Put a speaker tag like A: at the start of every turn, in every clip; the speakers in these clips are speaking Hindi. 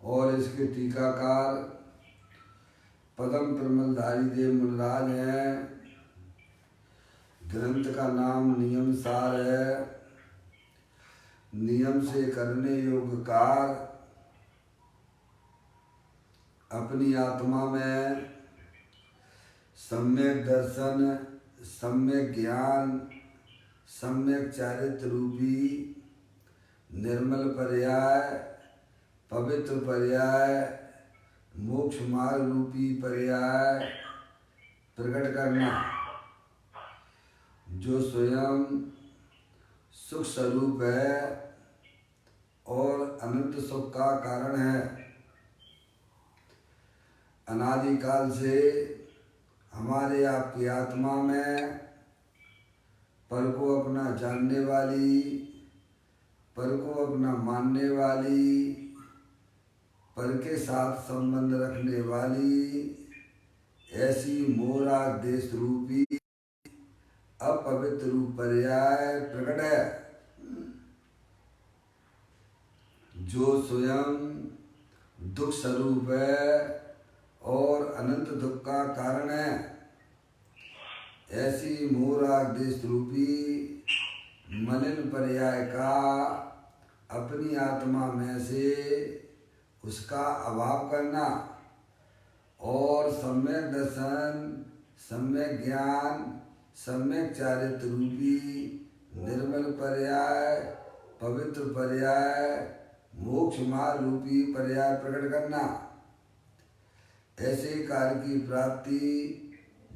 A: और इसके टीकाकार पद्म प्रमलधारी देव मुनिराज हैं। ग्रंथ का नाम नियम सार है। नियम से करने योग्य कार्य अपनी आत्मा में सम्यक दर्शन, सम्यक ज्ञान, सम्यक चारित्र रूपी निर्मल पर्याय, पवित्र पर्याय, मोक्ष मार्ग रूपी पर्याय प्रकट करना, जो स्वयं सुख स्वरूप है और अनंत सुख का कारण है। अनादिकाल से हमारे आपकी आत्मा में पर को अपना जानने वाली, पर को अपना मानने वाली, पर के साथ संबंध रखने वाली ऐसी मोरा देश रूपी अपवित्र रूप पर्याय प्रकट है, जो स्वयं दुख स्वरूप है और अनंत दुख का कारण है। ऐसी मोराग देश रूपी मलिन पर्याय का अपनी आत्मा में से उसका अभाव करना और सम्यक दर्शन, सम्यक ज्ञान, सम्यक चारित्र रूपी निर्मल पर्याय, पवित्र पर्याय, मोक्ष मार्ग रूपी पर्याय प्रकट करना। ऐसे कार्य की प्राप्ति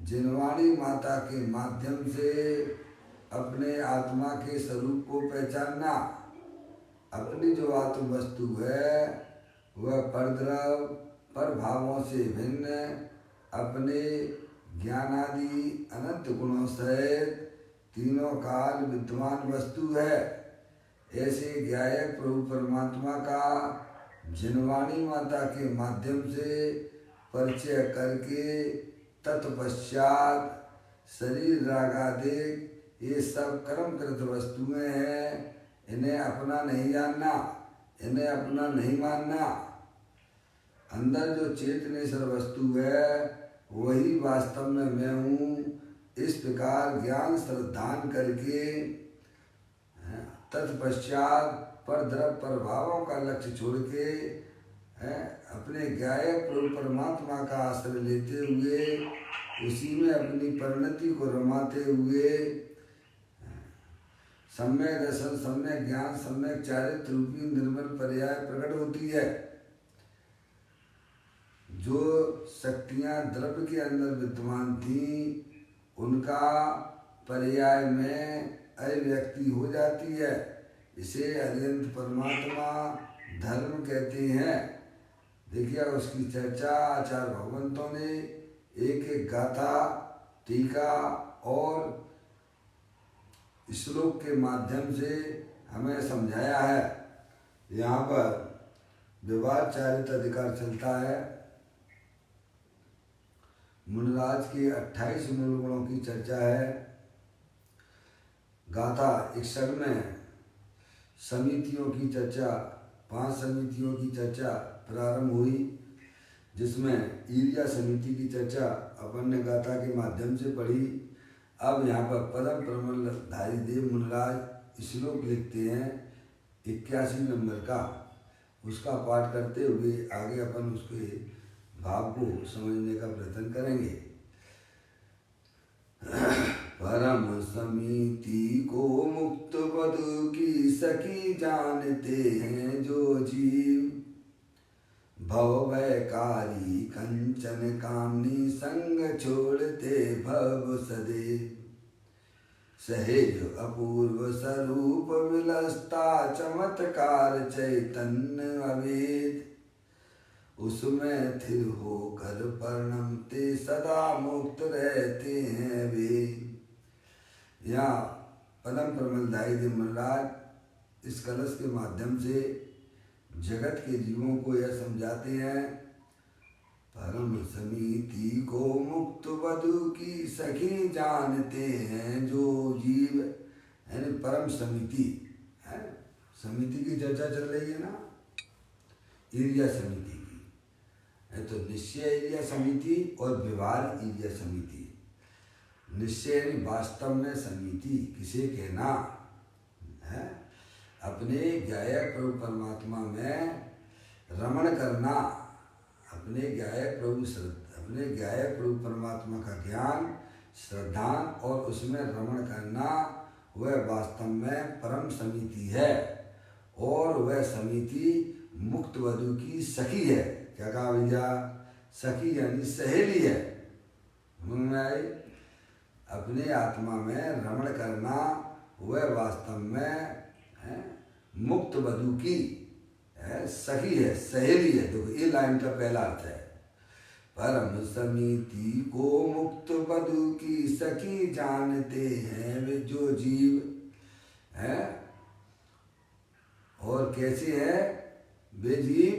A: जिनवाणी माता के माध्यम से अपने आत्मा के स्वरूप को पहचानना। अपनी जो आत्म वस्तु है वह परद्रव पर भावों से भिन्न अपने ज्ञानादि अनंत गुणों सहित तीनों काल विद्यमान वस्तु है। ऐसे ज्ञायक प्रभु परमात्मा का जिनवाणी माता के माध्यम से परिचय करके तत्पश्चात शरीर रागादिक ये सब कर्मकृत वस्तुएं हैं, इन्हें अपना नहीं जानना, इन्हें अपना नहीं मानना। अंदर जो चेतनेश्वर वस्तु है वही वास्तव में मैं हूँ। इस प्रकार ज्ञान श्रद्धान करके तत्पश्चात पर द्रव प्रभावों का लक्ष्य छोड़ के अपने ज्ञायक प्रभु परमात्मा का आश्रय लेते हुए उसी में अपनी परिणति को रमाते हुए सम्यक दर्शन, सम्यक ज्ञान, सम्यक चारित्र रूपी निर्मल पर्याय प्रकट होती है। जो शक्तियाँ द्रव्य के अंदर विद्यमान थी उनका पर्याय में अव्यक्ति हो जाती है। इसे अनंत परमात्मा धर्म कहते हैं। देखिए उसकी चर्चा आचार्य भगवंतों ने एक एक गाथा, टीका और श्लोक के माध्यम से हमें समझाया है। यहाँ पर विवाद चारित अधिकार चलता है। मुनिराज के 28 मूल गुणों की चर्चा है। गाथा 61 में समितियों की चर्चा, 5 समितियों की चर्चा प्रारंभ हुई, जिसमें ईर्या समिति की चर्चा अपन ने गाथा के माध्यम से पढ़ी। अब यहाँ पर पद्म प्रमलधारी देव मुनिराज श्लोक लिखते हैं 81 नंबर का, उसका पाठ करते हुए आगे अपन उसके भाव को समझने का प्रयत्न करेंगे। परम समिति को मुक्त बधु की सखी जानते हैं जो जीव, भव वैकारी कंचन कामनी संग छोड़ते भव सदैव, सहेज अपूर्व स्वरूप विलसता चमत्कार चैतन्य अवेद, उसमें थिर होकर परिणमते सदा मुक्त रहते हैं वे। यहाँ पद्म प्रमलधारी देव मुनिराज इस कलश के माध्यम से जगत के जीवों को यह समझाते हैं, परम समिति को मुक्त बधु की सखी जानते हैं जो जीव, यानी परम समिति है। समिति की चर्चा चल रही है ना, ईर्ष्या समिति की। तो निश्चय ईर्ष्या समिति और व्यवहार ईर्ष्या समिति। निश्चय वास्तव में समिति किसे कहना है? अपने ज्ञायक प्रभु परमात्मा में रमण करना, अपने ज्ञायक प्रभु परमात्मा का ज्ञान, श्रद्धा और उसमें रमण करना, वह वास्तव में परम समिति है। और वह समिति मुक्त वधु की सखी है। क्या कहा भैया? सखी यानी सहेली है। अपने आत्मा में रमण करना, वह वास्तव में मुक्त वधु की सखी है, सहेली है। देखो ये लाइन का पहला अर्थ है। परम समिति को मुक्त वधु की सखी जानते हैं वे जो जीव है। और कैसे है वे जीव?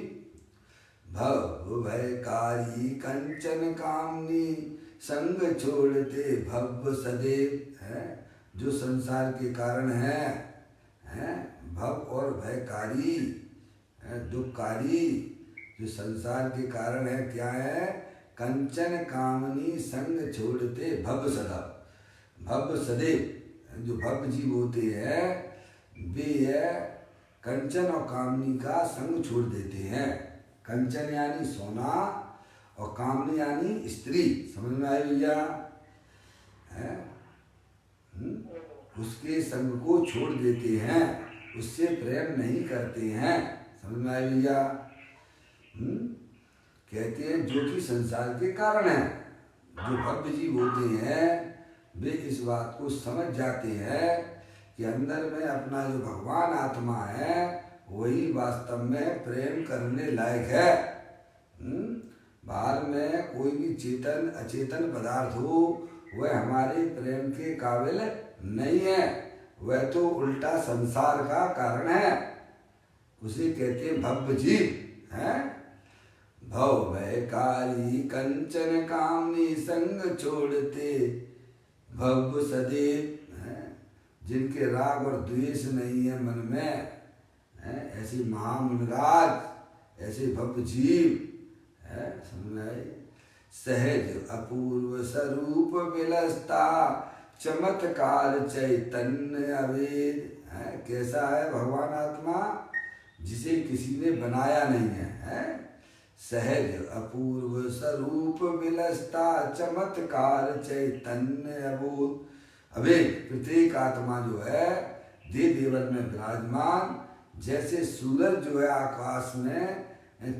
A: भव भयकारी कंचन कामनी संग छोड़ते भव सदैव है। जो संसार के कारण है भव और भयकारी दुखकारी, जो संसार के कारण है क्या है? कंचन कामनी संग छोड़ते भव सदा। भव सदैव जो भव जीव होते हैं वे है कंचन और कामनी का संग छोड़ देते हैं। कंचन यानी सोना और कामनी यानी स्त्री। समझ में आई भैया? उसके संग को छोड़ देते हैं, उससे प्रेम नहीं करते हैं। समझ में आई भैया? कहते हैं जो कि संसार के कारण है। जो भव्य जीव होते हैं वे इस बात को समझ जाते हैं कि अंदर में अपना जो भगवान आत्मा है वही वास्तव में प्रेम करने लायक है। बाहर में कोई भी चेतन अचेतन पदार्थ हो वह हमारे प्रेम के काबिल नहीं है। वह तो उल्टा संसार का कारण है। उसे कहते हैं भव्य जीव है। भव भयकारी कंचन कामनी संग छोड़ते भव सदैव है। जिनके राग और द्वेष नहीं है मन में ऐसे महामुनिराज, ऐसे भव्य जीव है। समझ सहज अपूर्व स्वरूप विलसता चमत्कार चैतन्य अवेद है। कैसा है भगवान आत्मा? जिसे किसी ने बनाया नहीं है। सहज अपूर्व स्वरूप विलसता चमत्कार चैतन्य अवेद। प्रत्येक आत्मा जो है देह देवर में विराजमान, जैसे सूरज जो है आकाश में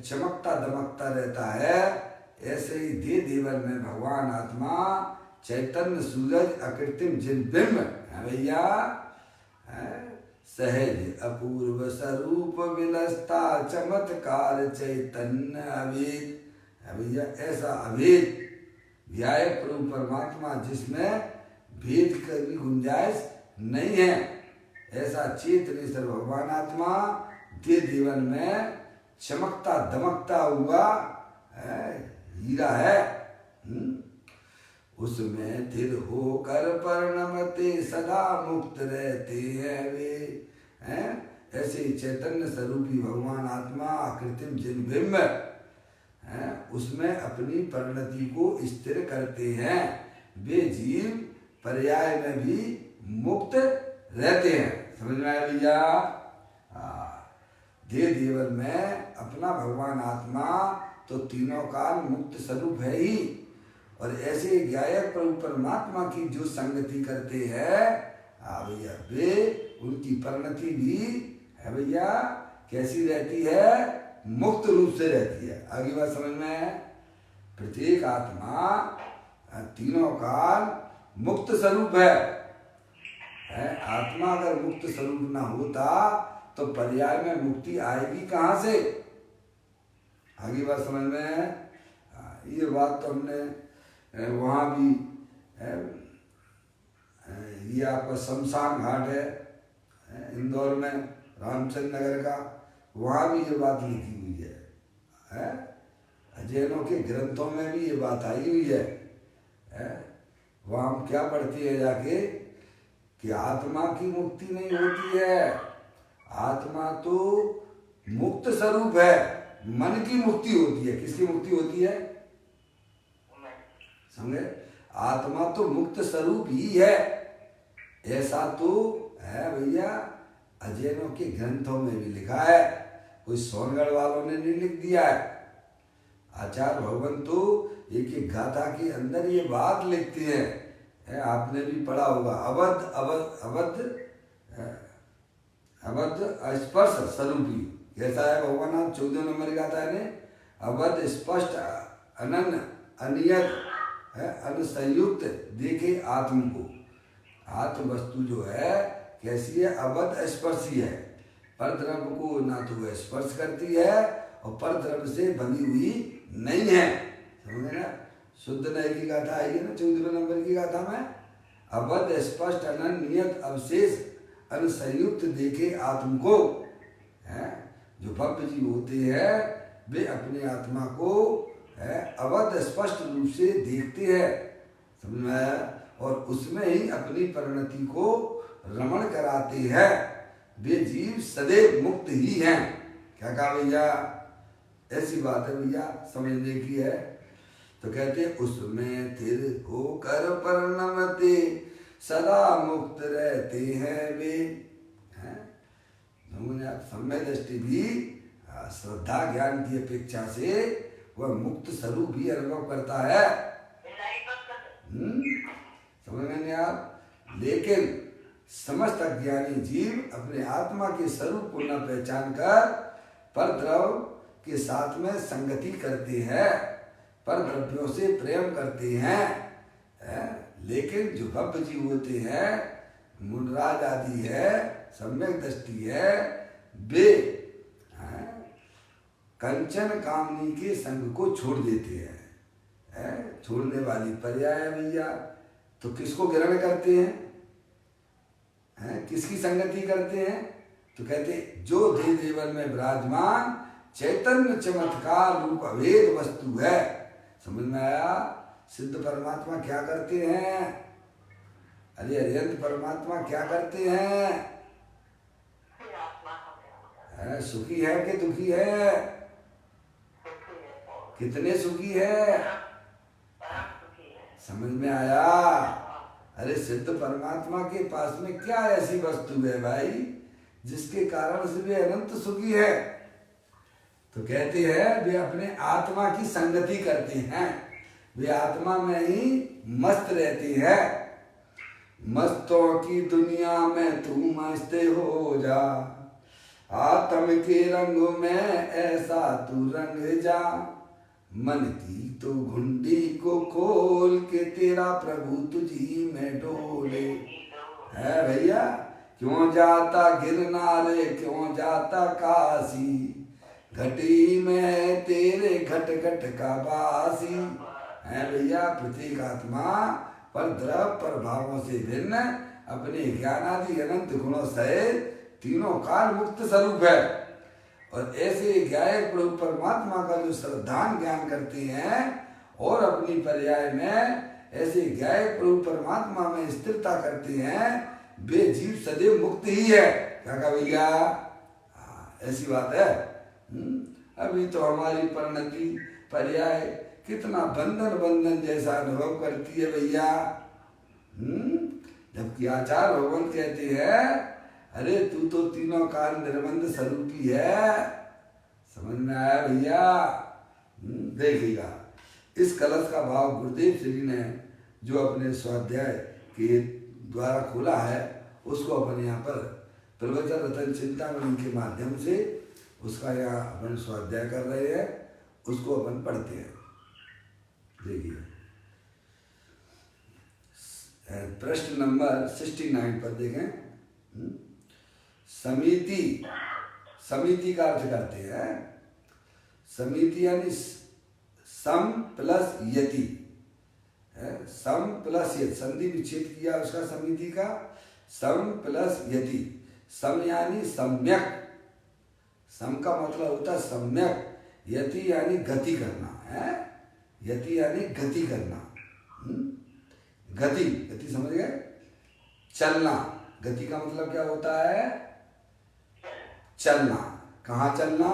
A: चमकता दमकता रहता है, ऐसे ही देह देवर में भगवान आत्मा चैतन्य सूरज अकृत्रिम जिनबिंब है भैया। सहज अपूर्व स्वरूप विलसता चमत्कार चैतन्य अवेद है भैया। ऐसा अवेद ज्ञायक प्रभु परमात्मा जिसमें भेद की भी गुंजाइश नहीं है, ऐसा चेतनेश्वर भगवान आत्मा देह देवन में चमकता दमकता हुआ हीरा है। उसमें थिर होकर परिणमते सदा मुक्त रहते हैं वे हैं। ऐसे चैतन्य स्वरूपी भगवान आत्मा आकृतिम जिनबिंब है, उसमें अपनी परिणति को स्थिर करते हैं। वे जीव पर्याय में भी मुक्त रहते हैं। समझ में आया भैया? देह देवर में अपना भगवान आत्मा तो तीनों काल मुक्त स्वरूप है ही। और ऐसे ज्ञायक प्रभु परमात्मा की जो संगति करते हैं भैया, वे उनकी परिणति भी है भैया कैसी रहती है? मुक्त रूप से रहती है। आगे बात समझ में? प्रत्येक आत्मा तीनों काल मुक्त स्वरूप है। आत्मा अगर मुक्त स्वरूप ना होता तो पर्याय में मुक्ति आएगी कहाँ से? आगे बात समझ में? ये बात तो हमने वहाँ भी ये आपका शमशान घाट है इंदौर में, रामचंद्र नगर का, वहाँ भी ये बात लिखी हुई है। जैनों के ग्रंथों में भी ये बात आई हुई है। वहाँ हम क्या पढ़ते हैं जाके कि आत्मा की मुक्ति नहीं होती है। आत्मा तो मुक्त स्वरूप है। मन की मुक्ति होती है। किसकी मुक्ति होती है? समझे? आत्मा तो मुक्त स्वरूप ही है, ऐसा तो है भैया। अजैनों के ग्रंथों में भी लिखा है, कोई सोनगढ़ वालों ने नहीं लिख दिया है। आचार्य भगवान तो एक एक गाथा के अंदर ये बात लिखते हैं, आपने भी पढ़ा होगा। अवध अवध अवध अवध स्पर्श स्वरूपी, कैसा है भगवान? आप 14 नंबर गाथा है ने, अवध स्पष्ट अनन्य अनियत अनुसंयुक्त देखे आत्म को। आत्म वस्तु जो है कैसी है? अवध स्पर्शी है, पर द्रव्य को ना तो वह स्पर्श करती है और पर द्रव्य से बंधी हुई नहीं है। समझे ना? शुद्ध नय की गाथा आएगी ना 14 नंबर की गाथा में, अवध स्पष्ट अनन्यत अवशेष अनुसंयुक्त देखे आत्म को। है जो भव्य जीव होते हैं वे अपने आत्मा को अवध स्पष्ट रूप से देखते हैं, समझ में आया? और उसमें ही अपनी परिणति को रमण कराते हैं। वे जीव सदैव मुक्त ही हैं। क्या कहा भैया? ऐसी बात है भैया, समझने की है। तो कहते उसमें स्थिर होकर परिणमते सदा मुक्त रहते हैं वे। हैं सम्यक दृष्टि भी श्रद्धा ज्ञान की अपेक्षा से वह मुक्त स्वरूप भी अनुभव करता है। समझ में आप? लेकिन समस्त अज्ञानी जीव अपने आत्मा के स्वरूप को न पहचान कर पर द्रव्य के साथ में संगति करते हैं, पर द्रव्यों से प्रेम करते हैं। लेकिन जो भव्य जीव होते हैं, मुनराज आदि है, सम्यक दृष्टि है, वे कंचन कामनी के संग को छोड़ देते हैं। छोड़ने वाली पर्याय है भैया। तो किसको ग्रहण करते हैं? किसकी संगति करते हैं? तो कहते जो देव देवन में विराजमान चैतन्य चमत्कार रूप अभेद वस्तु है। समझ में आया? सिद्ध परमात्मा क्या करते हैं? अरे अरिहंत परमात्मा क्या करते हैं? सुखी है कि दुखी है? कितने सुखी है? समझ में आया? अरे सिद्ध परमात्मा के पास में क्या ऐसी वस्तु है भाई जिसके कारण से वे अनंत सुखी है? तो कहते हैं वे अपने आत्मा की संगति करते हैं, वे आत्मा में ही मस्त रहती है। मस्तों की दुनिया में तू मस्त हो जा, आत्म के रंग में ऐसा तू रंग जा, मन की तो घुंडी को खोल के तेरा प्रभु तुझी में डोले। है भैया? क्यों जाता गिरनारे, क्यों जाता काशी, घटी में तेरे घट घट का बासी। है भैया? प्रत्येक आत्मा पर द्रव पर भावों से भिन्न अपने ज्ञानादि अनंत गुणों से तीनों काल मुक्त स्वरूप है। और ऐसे ज्ञायक प्रभु परमात्मा का जो श्रद्धान ज्ञान करते हैं और अपनी पर्याय में ऐसे ज्ञायक प्रभु परमात्मा में स्थिरता करते हैं, वे जीव सदैव मुक्त ही है। क्या कहा भैया? ऐसी बात है। अभी तो हमारी परिणति पर्याय कितना बंधन बंधन जैसा अनुभव करती है भैया। जबकि आचार्य भगवान कहते हैं अरे तू तो तीनों काल निर्बंध स्वरूपी है। समझ में आया भैया? देखिएगा इस कलश का भाव गुरुदेव श्री ने जो अपने स्वाध्याय के द्वारा खोला है उसको अपन यहाँ पर प्रवचन रतन चिंतामणि के माध्यम से उसका यहाँ अपन स्वाध्याय कर रहे हैं, उसको अपन पढ़ते हैं। देखिए प्रश्न नंबर 69 पर देखें। समिति, समिति का अर्थ करते हैं समिति यानी सम प्लस यति। सम प्लस यति, संधि विच्छेद किया उसका समिति का, सम प्लस यति। सम यानी सम्यक, सम का मतलब होता है सम्यक, यति यानी गति करना है। यति यानी गति करना। गति, गति समझ गए? चलना। गति का मतलब क्या होता है? चलना। कहाँ चलना?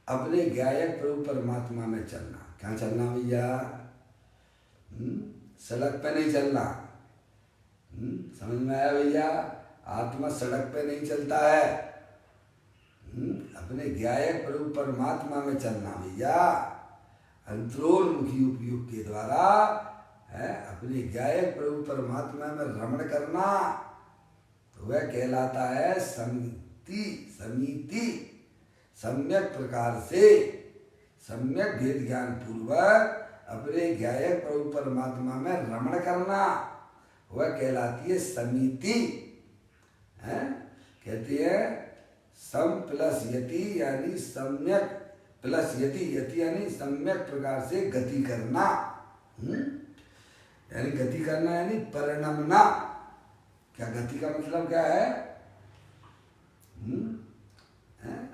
A: अपने ज्ञायक प्रभु परमात्मा में चलना। क्या चलना भैया? सड़क पे नहीं चलना। समझ में आया भैया? आत्मा सड़क पे नहीं चलता है। अपने ज्ञायक प्रभु परमात्मा में चलना भैया। अंतरोन्मुखी उपयोग के द्वारा अपने ज्ञायक प्रभु परमात्मा में रमण करना, तो वह कहलाता है समिति। सम्यक प्रकार से, सम्यक भेद ज्ञान पूर्वक अपने ज्ञायक प्रभु परमात्मा में रमण करना, वह कहलाती है समिति। कहती है सम प्लस यति यानी सम्यक प्लस यति, यति यानी सम्यक प्रकार से गति करना। यानी गति करना यानी परिणमना। क्या गति का मतलब क्या है?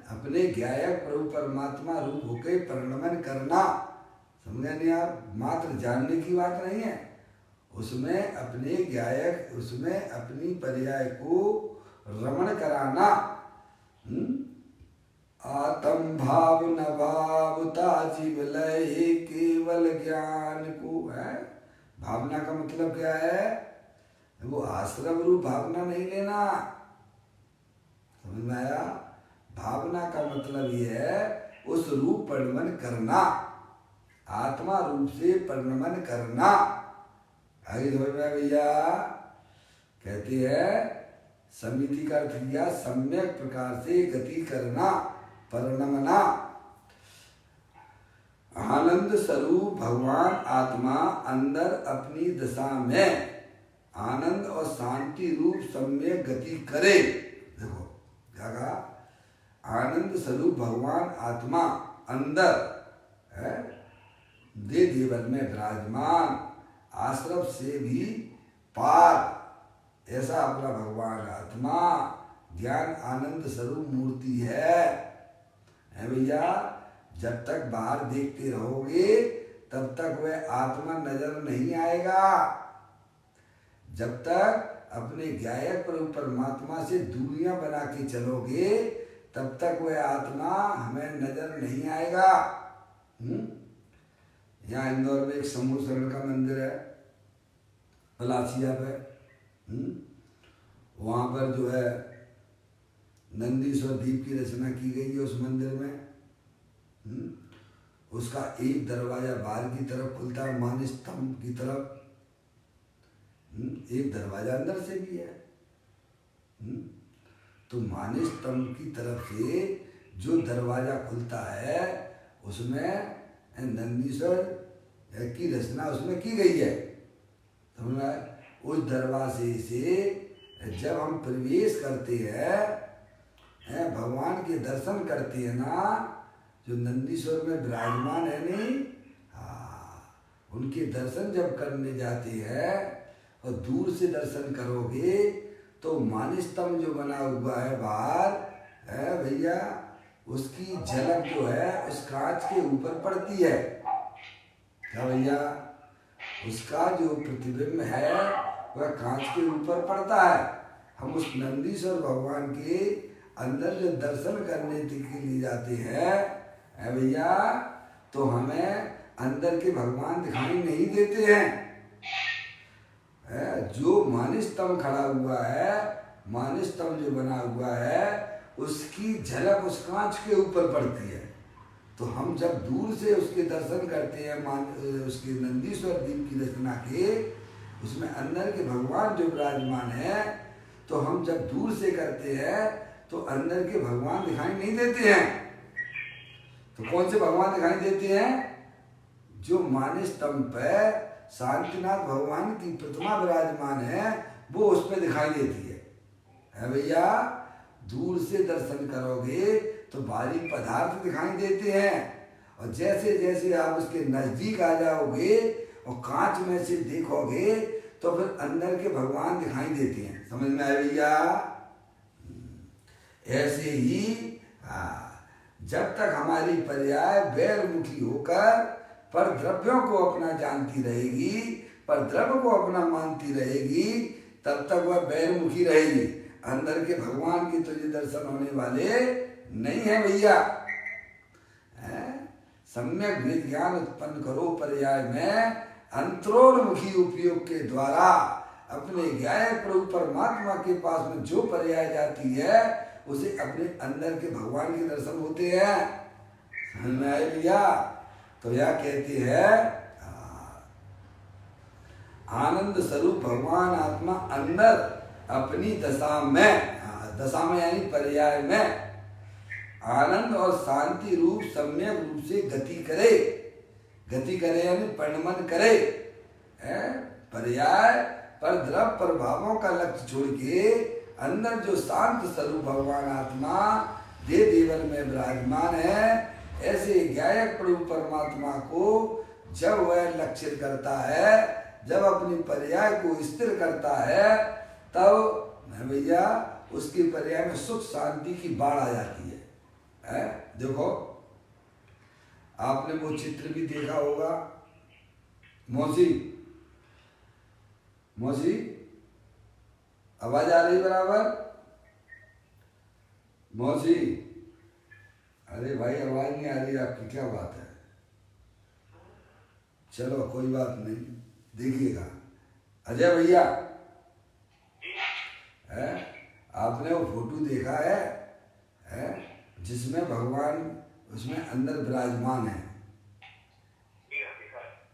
A: अपने ज्ञायक प्रभु परमात्मा रूप होकर परिणमन करना। समझे नहीं आप? मात्र जानने की बात नहीं है, उसमें अपने ज्ञायक, उसमें अपनी पर्याय को रमण कराना। आत्म भाव न भावता जीव लय केवल ज्ञान को है। भावना का मतलब क्या है? वो आश्रम रूप भावना नहीं लेना। समझ में आया? भावना का मतलब ये है उस रूप परिणमन करना, आत्मा रूप से परिणमन करना। आगे समझ में आया भैया? कहते हैं समिति का अर्थ किया सम्यक प्रकार से गति करना, परिणमना। आनंद स्वरूप भगवान आत्मा अंदर अपनी दशा में आनंद और शांति रूप सम्यक गति करे। देखो क्या कहा? आनंद स्वरूप भगवान आत्मा अंदर है, दे देवन में विराजमान, आश्रम से भी पार, ऐसा अपना भगवान आत्मा ज्ञान आनंद स्वरूप मूर्ति है भैया। जब तक बाहर देखते रहोगे तब तक वह आत्मा नजर नहीं आएगा। जब तक अपने ज्ञायक प्रभु परमात्मा से दूरियां बना के चलोगे तब तक वह आत्मा हमें नजर नहीं आएगा। यहाँ इंदौर में एक शंभू शरण का मंदिर है, पलासिया पे। वहाँ पर जो है नंदीश्वर दीप की रचना की गई है उस मंदिर में। उसका एक दरवाजा बाहर की तरफ खुलता है मान स्तंभ की तरफ, एक दरवाजा अंदर से भी है। तो मान स्तंभ की तरफ से जो दरवाजा खुलता है उसमें नंदीश्वर की रचना उसमें की गई है। समझ? उस दरवाजे से जब हम प्रवेश करते हैं, भगवान के दर्शन करते हैं ना, जो नंदीश्वर में विराजमान है नहीं, उनके दर्शन जब करने जाते हैं और दूर से दर्शन करोगे तो मान स्तंभ जो बना हुआ है बाहर है भैया, उसकी झलक जो है उस कांच के ऊपर पड़ती है। क्या भैया? उसका जो प्रतिबिंब है वह कांच के ऊपर पड़ता है। हम उस नंदीश्वर भगवान के अंदर जो दर्शन करने के लिए जाते हैं भैया, तो हमें अंदर के भगवान दिखाई नहीं देते हैं। जो मान स्तंभ खड़ा हुआ है, मान स्तंभ जो बना हुआ है, उसकी झलक उस कांच के ऊपर पड़ती है। तो हम जब दूर से उसके दर्शन करते हैं, उसके नंदीश्वर दीप की रचना के, उसमें अंदर के भगवान जो विराजमान है, तो हम जब दूर से करते हैं तो अंदर के भगवान दिखाई नहीं देते हैं। तो कौन से भगवान दिखाई देते हैं? जो मान स्तंभ पर शांतिनाथ भगवान की प्रतिमा विराजमान है, वो उस पर दिखाई देती है भैया। दूर से दर्शन करोगे तो बारीक पदार्थ दिखाई देते हैं, और जैसे जैसे आप उसके नजदीक आ जाओगे और कांच में से देखोगे तो फिर अंदर के भगवान दिखाई देते हैं। समझ में आया भैया? ऐसे ही जब तक हमारी पर्याय बैरमुखी होकर पर द्रव्यों को अपना जानती रहेगी, पर द्रव्य को अपना मानती रहेगी, तब तक वह बैरमुखी रहेगी। अंदर के भगवान के तुझे दर्शन होने वाले नहीं है भैया। सम्यक भेद ज्ञान उत्पन्न करो पर्याय में अंतरोन्मुखी उपयोग के द्वारा अपने ज्ञायक प्रभु परमात्मा के पास में जो पर्याय जाती है उसे अपने अंदर के भगवान के दर्शन होते हैं। समझ में आए भैया? तो यह कहते हैं आनंद स्वरूप भगवान आत्मा अंदर अपनी दशा में, दशा में यानी पर्याय में आनंद और शांति रूप सम्यक रूप से गति करे। गति करे यानी परिणमन करे। पर्याय पर द्रव प्रभावों का लक्ष्य छोड़ के अंदर जो शांत स्वरूप भगवान आत्मा देव देवर में विराजमान है, ऐसे ज्ञायक प्रभु परमात्मा को जब वह लक्षित करता है, जब अपनी पर्याय को स्थिर करता है, तब भैया उसके पर्याय में सुख शांति की बाढ़ आ जाती है। देखो आपने वो चित्र भी देखा होगा। मौसी मौसी आवाज आ रही बराबर? मौसी, अरे भाई आवाज नहीं आ रही आपकी, क्या बात है? चलो कोई बात नहीं, देखिएगा। अजय भैया आपने वो फोटो देखा है जिसमें भगवान उसमें अंदर विराजमान है?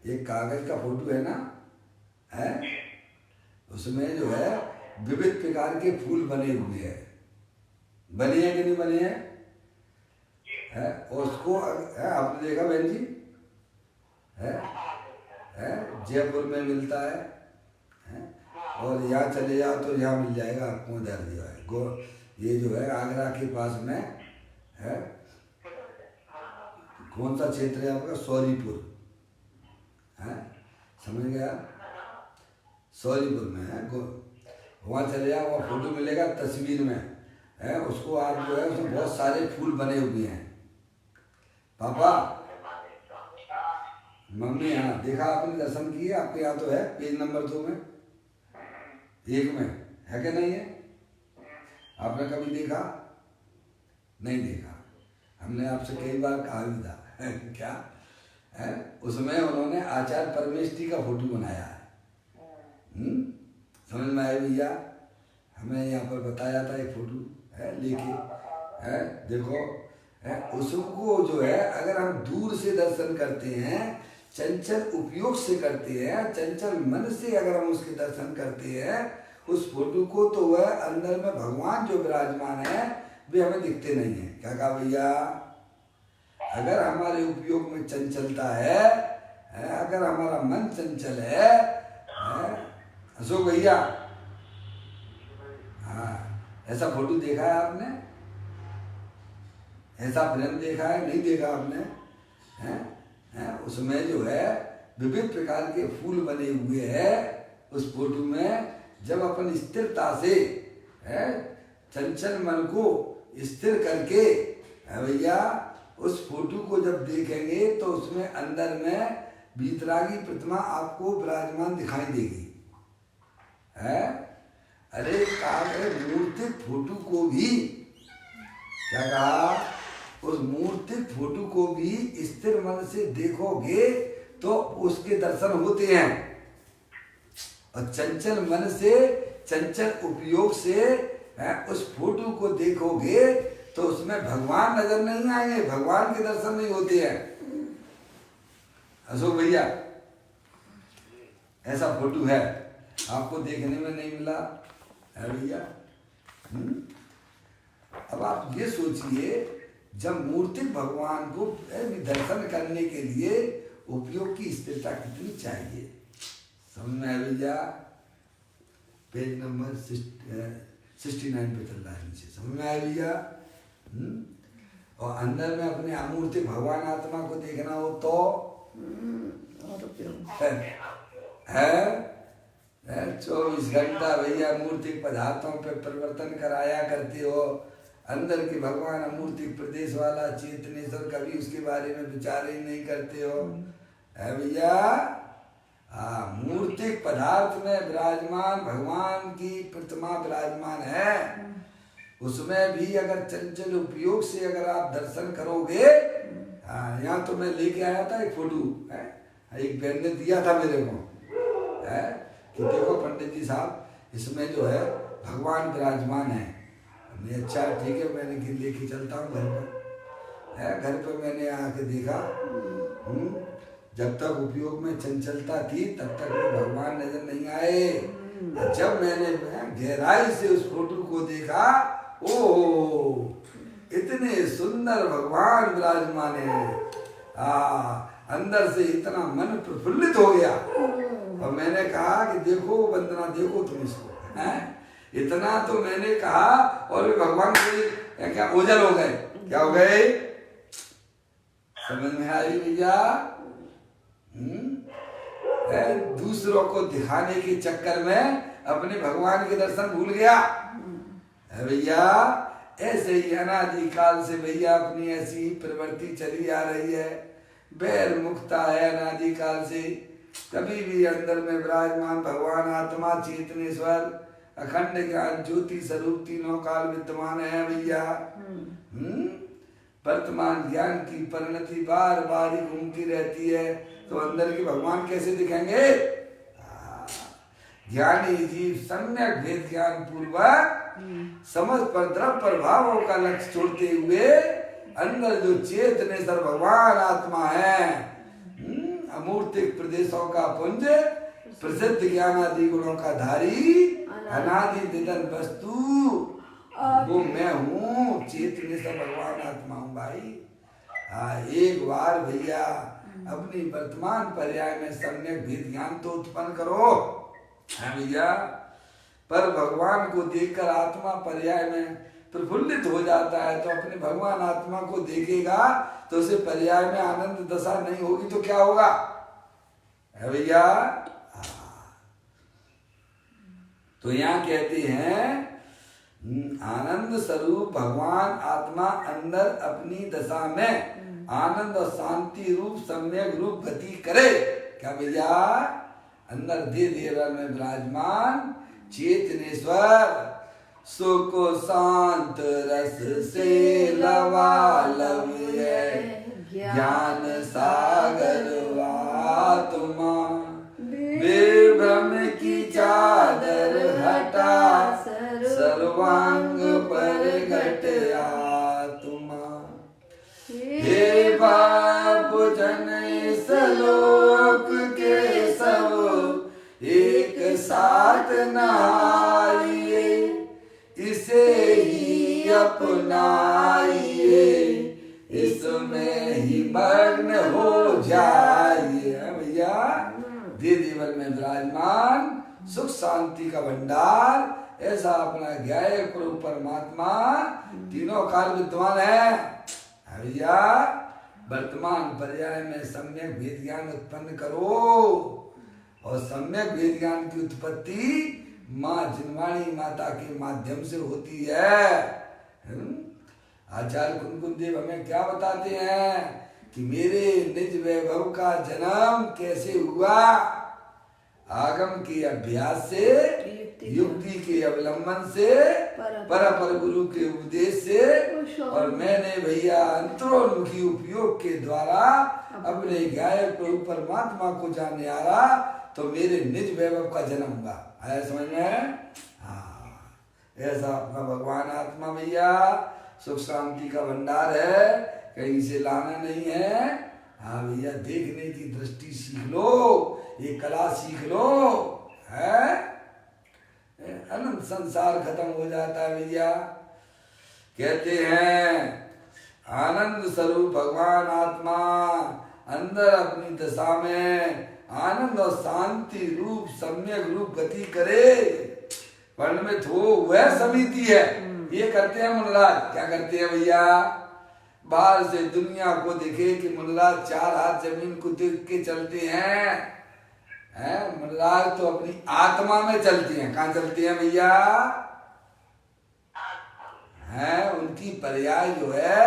A: एक कागज का फोटो है ना, उसमें जो है विविध प्रकार के फूल बने हुए हैं। बने हैं कि नहीं बने हैं? और उसको आपने देखा बहन जी? जयपुर में मिलता है और यहाँ चले जाओ तो यहाँ मिल जाएगा आपको। उधर जो है ये जो है आगरा के पास में है। कौन सा क्षेत्र है आपका? सौरीपुर है, समझ गया? सौरीपुर में है, वहाँ चले जाओ, वहाँ फोटो मिलेगा तस्वीर में है। उसको आप जो है उसमें बहुत सारे फूल बने हुए हैं। पापा मम्मी, यहाँ देखा आपने? दर्शन किए? आपके यहाँ तो है पेज नंबर 2 में, 1 में है कि नहीं है? आपने कभी देखा? नहीं देखा। हमने आपसे कई बार कहा भी था क्या है? उसमें उन्होंने आचार्य परमेष्ठी का फोटो बनाया है। समझ में आए भैया? हमें यहाँ पर बताया था एक फोटो है लेके है, देखो है। उसको जो है अगर हम दूर से दर्शन करते हैं, चंचल उपयोग से करते हैं, चंचल मन से अगर हम उसके दर्शन करते हैं उस फोटो को, तो वह अंदर में भगवान जो विराजमान है वे हमें दिखते नहीं है। क्या कहा भैया? अगर हमारे उपयोग में चंचलता है, अगर हमारा मन चंचल है अशोक भैया, हाँ, ऐसा फोटो देखा है आपने? ऐसा फिल्म देखा है? नहीं देखा आपने? उसमें जो है विविध प्रकार के फूल बने हुए हैं उस फोटो में। जब अपन स्थिरता से चंचल मन को स्थिर करके भैया उस फोटो को जब देखेंगे तो उसमें अंदर में वीतरागी प्रतिमा आपको विराजमान दिखाई देगी। अरे मूर्तिक फोटो को भी, क्या कहा? उस मूर्तिक फोटो को भी स्थिर मन से देखोगे तो उसके दर्शन होते हैं। और चंचल मन से, चंचल उपयोग से उस फोटो को देखोगे तो उसमें भगवान नजर नहीं आएंगे, भगवान के दर्शन नहीं होते हैं। अशोक भैया ऐसा फोटो है, आपको देखने में नहीं मिला है भैया? अब आप ये सोचिए, जब मूर्तिक भगवान को दर्शन करने के लिए उपयोग की स्थिरता कितनी चाहिए। समझ में आया भैया? पेज नंबर 69 पे चल रहा है नीचे। समझ में आया भैया? और अंदर में अपने अमूर्तिक भगवान आत्मा को देखना हो तो है 24 घंटा भैया मूर्तिक पदार्थों पे परिवर्तन कराया करते हो। अंदर के भगवान अमूर्तिक प्रदेश वाला चेतनेश्वर, कभी उसके बारे में विचार ही नहीं करते हो है भैया? मूर्तिक पदार्थ में विराजमान भगवान की प्रतिमा विराजमान है, उसमें भी अगर चंचल उपयोग से अगर आप दर्शन करोगे, यहाँ तो मैं लेके आया था एक फोटो है, एक बहन ने दिया था मेरे को है कि देखो पंडित जी साहब, इसमें जो है भगवान विराजमान है। हमने अच्छा ठीक है, मैंने लेके चलता हूँ घर पर है। घर पर मैंने आके देखा, जब तक उपयोग में चंचलता थी तब तक वो भगवान नजर नहीं आए। जब मैंने गहराई से उस फोटो को देखा, ओ इतने सुंदर भगवान विराजमान है, अंदर से इतना मन प्रफुल्लित हो गया। और मैंने कहा कि देखो वंदना, देखो तुम इसको है, इतना तो मैंने कहा और भगवान के क्या ओझल हो गए। क्या हो गए समझ में आई भैया? दूसरों को दिखाने के चक्कर में अपने भगवान के दर्शन भूल गया भैया। ऐसे ही अनादि काल से भैया अपनी ऐसी प्रवृत्ति चली आ रही है। बैर मुक्ता है अनादि काल से। कभी भी अंदर में विराजमान भगवान आत्मा चेतनेश्वर अखंड ज्ञान ज्योति स्वरूप तीनों काल विद्यमान है भैया। वर्तमान ज्ञान की परिणति बार बार ही घूमती रहती है, तो अंदर के भगवान कैसे दिखेंगे? ज्ञानी जीव सम्यक भेद ज्ञान पूर्वक समझ पर द्रव्य प्रभावों का लक्ष्य छोड़ते हुए अंदर जो चेतनेश्वर भगवान आत्मा है, अमूर्तिक प्रदेशों का पुंज, प्रसिद्ध ज्ञान आदि गुणों का धारी, अनादि निधन वस्तु, वो मैं हूँ, चेतनेश्वर भगवान आत्मा हूँ भाई। एक बार भैया अपनी वर्तमान पर्याय में सम्यक भेद ज्ञान तो उत्पन्न करो है भैया। पर भगवान को देखकर आत्मा पर्याय में प्रफुल्लित हो जाता है, तो अपने भगवान आत्मा को देखेगा तो उसे पर्याय में आनंद दशा नहीं होगी तो क्या होगा है भैया। तो यहाँ कहते हैं आनंद स्वरूप भगवान आत्मा अंदर अपनी दशा में आनंद और शांति रूप सम्यक रूप गति करे। क्या भैया? अंदर दे देवर में विराजमान चेतनेश्वर सुख शांत रस से लवालब ज्ञान सागर आत्मा, विभ्रम की चादर हटा सर्वांग प्रगट आत्मा। हे बापू जन सलोक के सब एक साथ नहाइए, इसे ही अपनाइए, इसमें ही मग्न हो जाइए भैया। दे देवर में विराजमान सुख शांति का भंडार ऐसा अपना ज्ञाय प्रभु परमात्मा तीनों काल विद्वान है भैया। वर्तमान पर्याय में सम्यक भेद ज्ञान उत्पन्न करो, और सम्यक भेद ज्ञान की उत्पत्ति माँ जिनवाणी माता के माध्यम से होती है। आचार्य कुनकुन देव हमें क्या बताते हैं कि मेरे निज वैभव का जन्म कैसे हुआ? आगम के अभ्यास से, युक्ति के अवलंबन से, पर गुरु के उपदेश से, और मैंने भैया अंतरोन्मुखी उपयोग के द्वारा अपने गायक प्रभु परमात्मा को जानने आ रहा, तो मेरे निज वैभव का जन्म हुआ। आया समझ में? हाँ, ऐसा अपना भगवान आत्मा भैया सुख शांति का भंडार है, कहीं से लाना नहीं है। हाँ भैया, देखने की दृष्टि सीख लो, ये कला सीख लो है, अनंत संसार खत्म हो जाता है भैया। कहते हैं आनंद स्वरूप भगवान आत्मा अंदर अपनी दशा में आनंद और शांति रूप सम्यक रूप गति करे। वर्ण में थो वह समिति है, ये करते हैं मुनराज। क्या करते हैं भैया? बाहर से दुनिया को दिखे कि मुनराज 4 हाथ जमीन को देख के चलते हैं, मुनराज तो अपनी आत्मा में चलते हैं। कहाँ चलते हैं भैया? उनकी पर्याय जो है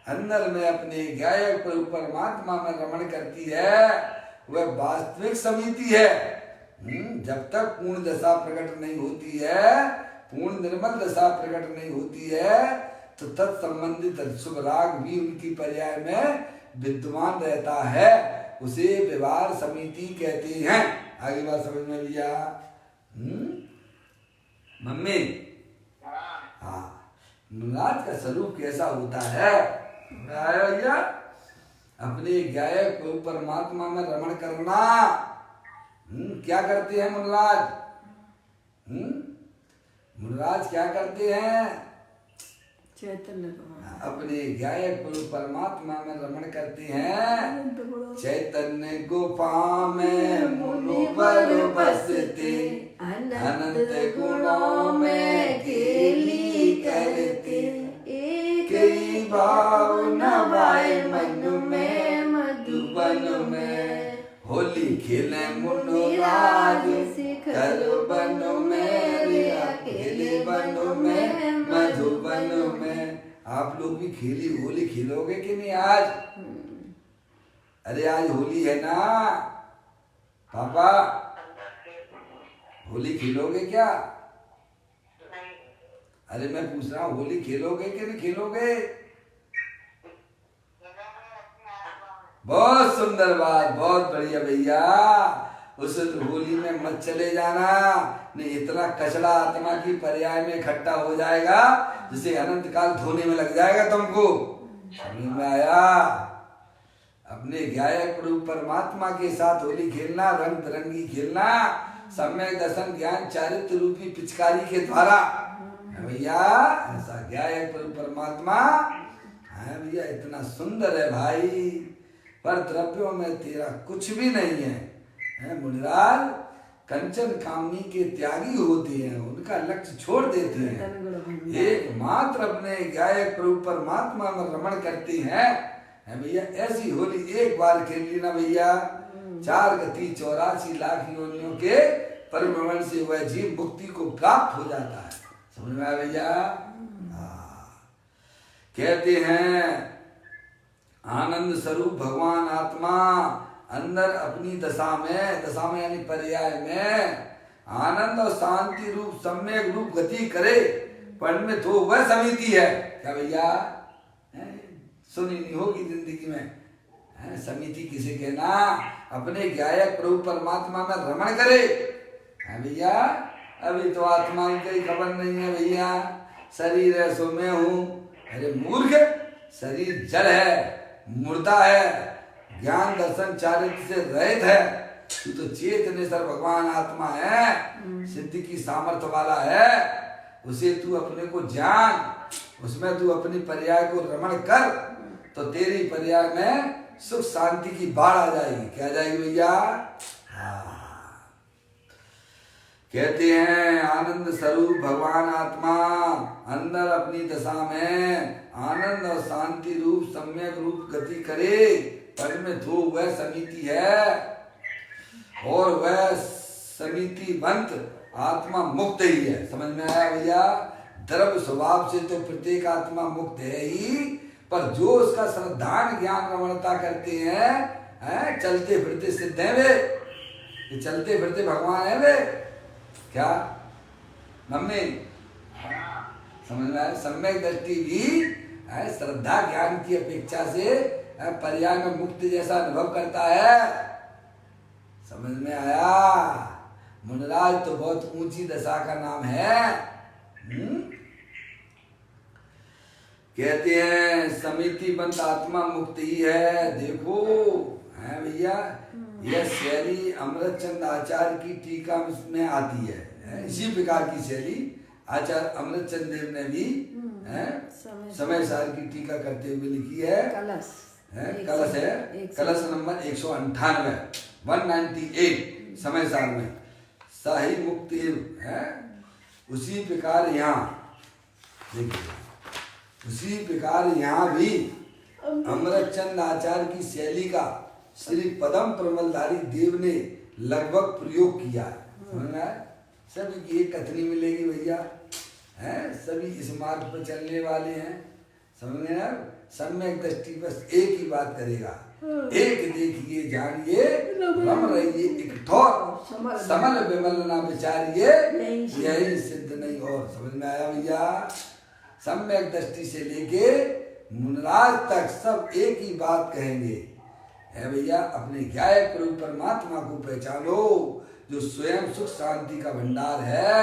A: अंदर में अपने गायक प्रभु परमात्मा में रमण करती है, वह वास्तविक समिति है। जब तक पूर्ण दशा प्रकट नहीं होती है, पूर्ण निर्मल दशा प्रकट नहीं होती है, तो तत्संबंधित शुभ राग भी उनकी पर्याय में विद्यमान रहता है उसे व्यवहार समिति कहते हैं। आगे बात समझ में लिया? मम्मी, हाँ, मुराद का स्वरूप कैसा होता है भैया? अपने गायक परमात्मा में रमण करना। क्या करते हैं मुनराज? मुनराज क्या करते हैं?
B: चैतन्य
A: अपने गायक परमात्मा में रमण करते हैं। चैतन्य गुफा में मुनिवर बसते, अनंत गुणों में खेली करते, कई भाव नवाए मन में मधुबन में, होली खेले मुनराज शिखर बन में, अकेले बन में मधुबन में। आप लोग भी खेली होली खेलोगे कि नहीं आज? अरे आज होली है ना पापा, होली खेलोगे क्या? अरे मैं पूछ रहा हूँ होली खेलोगे कि नहीं खेलोगे? बहुत सुंदर बात, बहुत बढ़िया भैया। उस होली में मत चले जाना, नहीं इतना कचड़ा आत्मा की पर्याय में इकट्ठा हो जाएगा जिसे अनंत काल धोने में लग जाएगा तुमको। समझ में आया? अपने गायक रूप परमात्मा के साथ होली खेलना, रंग बिरंगी खेलना, सम्यक दर्शन ज्ञान चारित्र रूपी पिचकारी के द्वारा भैया। ऐसा गायक रूप परमात्मा है भैया, इतना सुंदर है भाई, पर द्रव्यों में तेरा कुछ भी नहीं है। मुनिराज कंचन कामनी के त्यागी होते हैं, उनका लक्ष्य छोड़ देते हैं, एकमात्र अपने गायक प्रभु परमात्मा में रमण करते हैं भैया। ऐसी होली एक बार खेल ली ना भैया, 4 गति 84 लाख योनियों के परिभ्रमण से वह जीव मुक्ति को प्राप्त हो जाता है। समझ में आया भैया? कहते हैं आनंद स्वरूप भगवान आत्मा अंदर अपनी दशा में यानी पर्याय में आनंद और शांति रूप सम्यक रूप गति करे, परिणमित हो, वह समिति है। क्या भैया? सुनी नहीं होगी जिंदगी में। समिति किसे कहना? अपने गायक प्रभु परमात्मा में रमण करे भैया। अभी तो आत्मा की खबर नहीं है भैया, शरीर है सो मैं हूँ। अरे मूर्ख, शरीर जड़ है, मुर्दा है, ज्ञान दर्शन चारित्र से रहित है। तू तो चेतनेश्वर भगवान आत्मा है, सिद्धि की सामर्थ्य वाला है। उसे तू अपने को जान, उसमें तू अपनी पर्याय को रमण कर, तो तेरी पर्याय में सुख शांति की बाढ़ आ जाएगी। क्या आ जाएगी भैया? कहते हैं आनंद स्वरूप भगवान आत्मा अंदर अपनी दशा में आनंद और शांति रूप सम्यक रूप गति करे, परिणमित हो, वह समिति है। और वह समिति बंत आत्मा मुक्त ही है। समझ में आया भैया? द्रव्य स्वभाव से तो प्रत्येक आत्मा मुक्त है ही, पर जो उसका श्रद्धान ज्ञान रमणता करते हैं, चलते फिरते सिद्ध हैं वे, ये चलते फिरते भगवान है वे। क्या मम्मी समझ में आया? सम्यक दृष्टि भी श्रद्धा ज्ञान की अपेक्षा से पर्याय में मुक्ति जैसा अनुभव करता है। समझ में आया? मुनराज तो बहुत ऊंची दशा का नाम है। कहते हैं समिति बंद आत्मा मुक्त ही है। देखो है भैया, यह शैली अमृतचंद आचार्य की टीका में आती है। इसी प्रकार की शैली आचार्य अमृतचंद देव ने भी समय सार की टीका करते हुए लिखी है। कलश है, कलश नंबर 198 198 समय सार में शाही मुक्ति है। उसी प्रकार यहाँ देखिए, उसी प्रकार यहाँ भी अमृतचंद आचार्य की शैली का श्री पदम प्रमलधारी देव ने लगभग प्रयोग किया है। सभी की एक कथनी मिलेगी भैया, सभी इस मार्ग पर चलने वाले हैं। समझ ना? सम्यक दृष्टि बस एक ही बात करेगा, एक देखिए जानिए, रम रहिए एक ठोर, समल विमल ना विचारिए, यही सिद्ध नहीं और। समझ में आया भैया? सम्यक दृष्टि से लेके मुनराज तक सब एक ही बात कहेंगे, है भैया अपने गायक रूप परमात्मा को पहचानो जो स्वयं सुख शांति का भंडार है,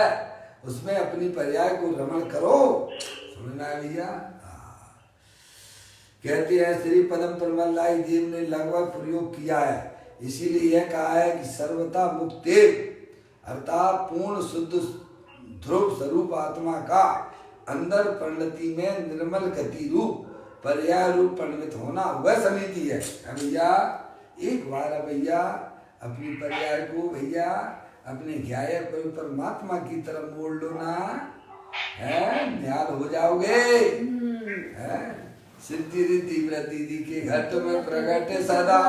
A: उसमें अपनी पर्याय को रमण करो। समझना है भैया। कहते हैं श्री पदम परमल्लाई देव ने लगभग प्रयोग किया है, इसीलिए यह कहा है कि सर्वथा मुक्ति अर्थात पूर्ण शुद्ध ध्रुव स्वरूप आत्मा का अंदर परिणति में निर्मल गति रूप पर्याय रूप परिणमित होना वह समिति है भैया। एक बार भैया अपनी पर्याय को भैया अपने गायक परमात्मा की तरफ मोड़ लो ना, है निहाल हो जाओगे। है सिद्धि रिद्धि वृद्धि के घट में प्रगट सदा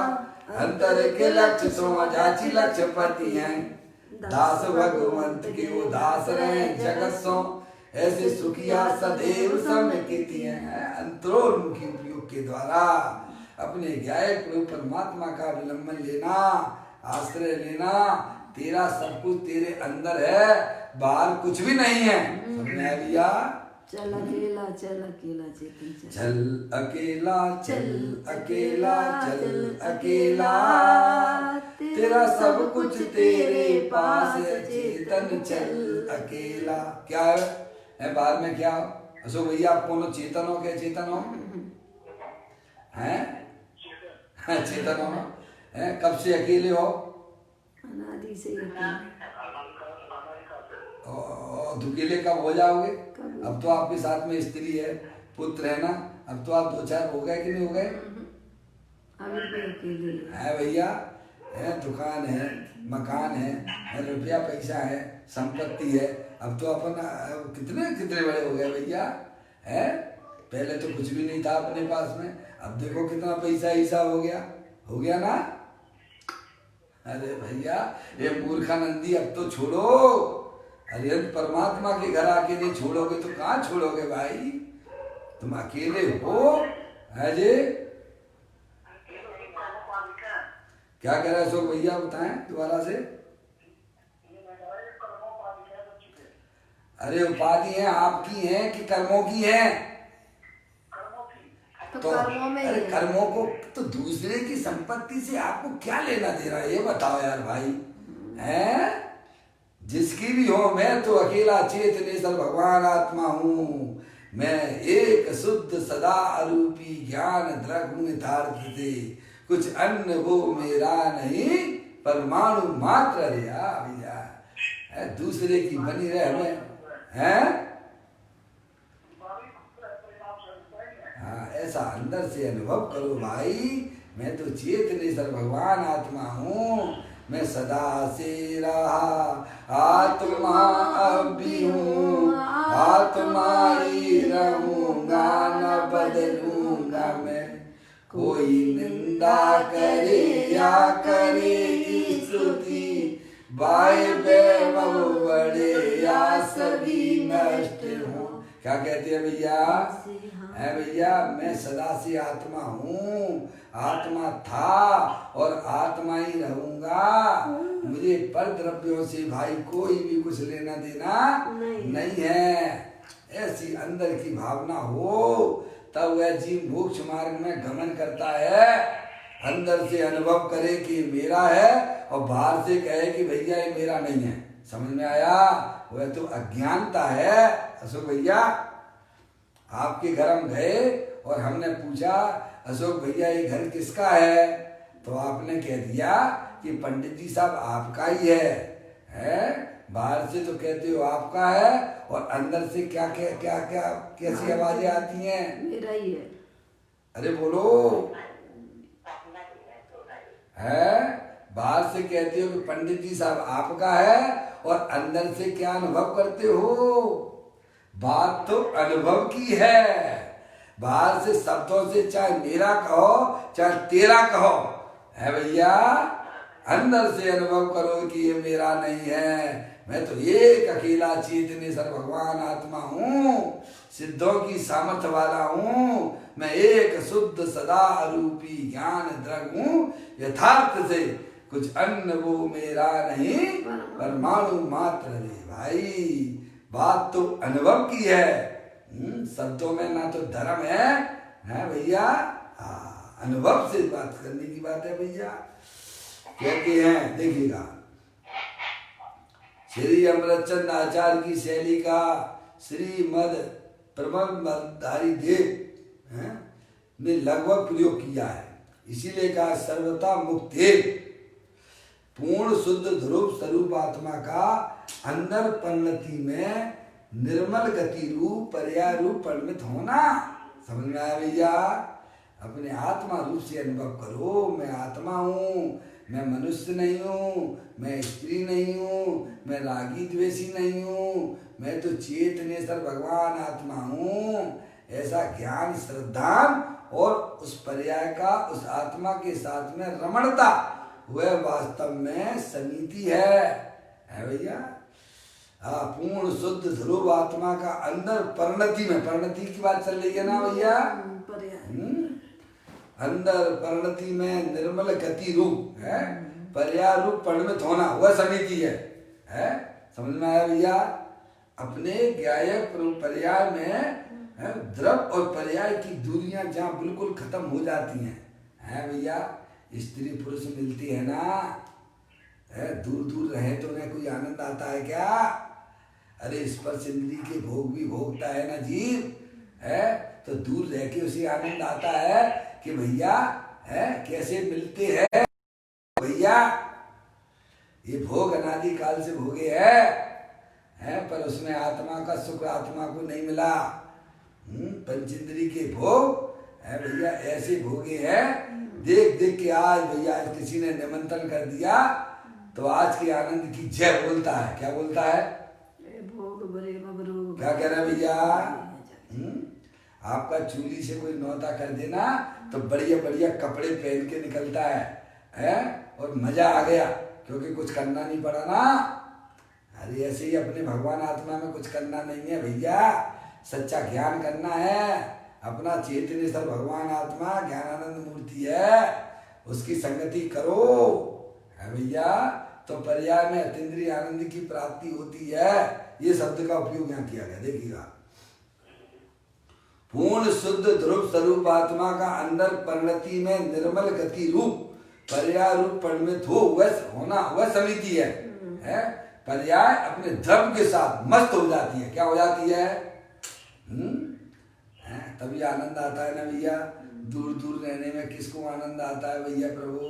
A: अंतर के लक्ष्य सोमाचाची लक्ष्य पति हैं, दास भगवंत के वो दास रहे जगत सो ऐसे सुखिया सदैव समय कीती हैं। अंतरोन्मुखी उपयोग के द्वारा अपने गायक रूप परमात्मा का अवलंबन लेना, आश्रय लेना। तेरा सब कुछ तेरे अंदर है, बाहर कुछ भी नहीं है। समझ लिया।
B: चल अकेला चल अकेला चेतन
A: चल अकेला चल अकेला चल अकेला, तेरा सब कुछ तेरे पास है चेतन चल अकेला। क्या है बाद में क्या अशोक भैया आप कौन चेतन हो? क्या चेतन हो? हैं चेतन हो? हैं कब से अकेले हो?
B: अनादि से अकेले।
A: अकेले कब हो जाओगे? अब तो आपके साथ में स्त्री है, पुत्र है ना, अब तो आप दो चार हो गए कि नहीं हो गए?
B: अभी भी अकेले
A: है भैया, है दुकान है, मकान है रुपया पैसा है, संपत्ति है। अब तो अपन कितने कितने बड़े हो गए भैया। है पहले तो कुछ भी नहीं था अपने पास में, अब देखो कितना पैसा ऐसा हो गया ना। अरे भैया ये मूर्खानंदी अब तो छोड़ो। अरे परमात्मा के घर आके नहीं छोड़ोगे तो कहाँ छोड़ोगे भाई? तुम अकेले हो। है जी क्या कह रहे हैं अशोक भैया बताएं दोबारा से। अरे उपाधि है आपकी है कि कर्मों की है? तो अरे कर्मों को तो दूसरे की संपत्ति से आपको क्या लेना देना ये बताओ यार भाई। है जिसकी भी हो, मैं तो अकेला चेतनेश्वर भगवान आत्मा हूँ। मैं एक शुद्ध सदा अरूपी ज्ञान द्रव्य यथार्थ से कुछ अन्य वो मेरा नहीं परमाणु मात्र रिया भैया। दूसरे की बनी रहे हमें है। हाँ ऐसा अंदर से अनुभव करो भाई। मैं तो चेतनेश्वर भगवान आत्मा हूँ, मैं सदा से रहा आत्मा अब भी हूँ, आत्मा ही रहूंगा न बदलूंगा मैं। कोई निंदा करे या करे स्तुति, बाय वैभव बड़े या सभी नष्ट हो। क्या कहते हैं भैया? है भैया मैं सदा से आत्मा हूँ, आत्मा था और आत्मा ही रहूंगा। मुझे पर द्रव्यों से भाई कोई भी कुछ लेना देना नहीं है। ऐसी अंदर की भावना हो तब वह जीव मोक्ष मार्ग में गमन करता है। अंदर से अनुभव करे कि मेरा है और बाहर से कहे कि भैया ये मेरा नहीं है। समझ में आया? वह तो अज्ञानता है। अशोक भैया आपके घर हम गए और हमने पूछा अशोक भैया ये घर किसका है? तो आपने कह दिया कि पंडित जी साहब आपका ही है? बाहर से तो कहते हो आपका है और अंदर से क्या क्या क्या क्या कैसी आवाजें आती हैं?
B: मेरा ही है।
A: अरे बोलो। है बाहर से कहते हो कि पंडित जी साहब आपका है और अंदर से क्या अनुभव करते हो? बात तो अनुभव की है। बाहर से शब्दों से चाहे मेरा कहो चाहे तेरा कहो, है भैया अंदर से अनुभव करो कि ये मेरा नहीं है। मैं तो एक अकेला चेतनेश्वर भगवान आत्मा हूँ, सिद्धों की सामर्थ्य वाला हूँ। मैं एक शुद्ध सदा रूपी ज्ञान द्रव्य हूँ यथार्थ से कुछ अन्य वो मेरा नहीं परमाणु मात्र रे भाई। बात तो अनुभव की है। शब्दों में ना तो धर्म है है भैया। हाँ, अनुभव से बात करने की बात है भैया। कहते हैं देखिएगा, श्री अमृतचंद आचार्य की शैली का श्रीमद प्रबंधधारी देव ने लगभग प्रयोग किया है। इसीलिए कहा सर्वथा मुक्त पूर्ण शुद्ध ध्रुव स्वरूप आत्मा का अंदर परिणति में निर्मल गति रूप पर्याय रूप परिणत होना। समझ में आया भैया? अपने आत्मा रूप से अनुभव करो, मैं आत्मा हूँ, मैं मनुष्य नहीं हूँ, मैं स्त्री नहीं हूँ, मैं रागी द्वेषी नहीं हूँ, मैं तो चेतनेश्वर भगवान आत्मा हूँ। ऐसा ज्ञान श्रद्धा और उस पर्याय का उस आत्मा के साथ में रमणता, वह वास्तव में समिति है भैया। पूर्ण शुद्ध ध्रुव आत्मा का अंदर परिणति में, परिणति की बात चल रही है ना भैया? अंदर परिणति में निर्मल गति रूप है पर्याय रूप परिणत होना, वह समिति है। समझ में आया भैया? अपने ज्ञाय पर्याय में द्रव और पर्याय की दूरियां जहाँ बिल्कुल खत्म हो जाती हैं भैया। स्त्री पुरुष मिलती है ना, दूर दूर रहे तो उन्हें कोई आनंद आता है क्या? अरे स्पर्श इंद्री के भोग भी भोगता है ना जीव, तो दूर रह के उसे आनंद आता है कि भैया कैसे मिलते हैं भैया। ये भोग अनादि काल से भोगे है, पर उसमें आत्मा का सुख आत्मा को नहीं मिला। पंचेंद्री के भोग है भैया, ऐसे भोगे हैं। देख देख के आज भैया किसी ने निमंत्रण कर दिया तो आज के आनंद की जय बोलता है। क्या बोलता है?
B: भोग बरे बबरू।
A: क्या कह रहा है भैया? आपका चूली से कोई नौता कर देना तो बढ़िया बढ़िया कपड़े पहन के निकलता है और मजा आ गया, क्योंकि कुछ करना नहीं पड़ा ना। अरे ऐसे ही अपने भगवान आत्मा में कुछ करना नहीं है भैया, सच्चा ज्ञान करना है। अपना चेतनेश्वर भगवान आत्मा ज्ञानानंद मूर्ति है, उसकी संगति करो है भैया, तो पर्याय में अतीन्द्रिय आनंद की प्राप्ति होती है। ये शब्द का उपयोग यहाँ किया गया, देखिएगा। पूर्ण शुद्ध ध्रुव स्वरूप आत्मा का अंदर परिणति में निर्मल गति रूप पर्याय रूप परिणित हो, वह होना, वह समिति है। पर्याय अपने द्रव के साथ मस्त हो जाती है। क्या हो जाती है? तभी आनंद आता है ना भैया। दूर दूर रहने में किसको आनंद आता है भैया प्रभु?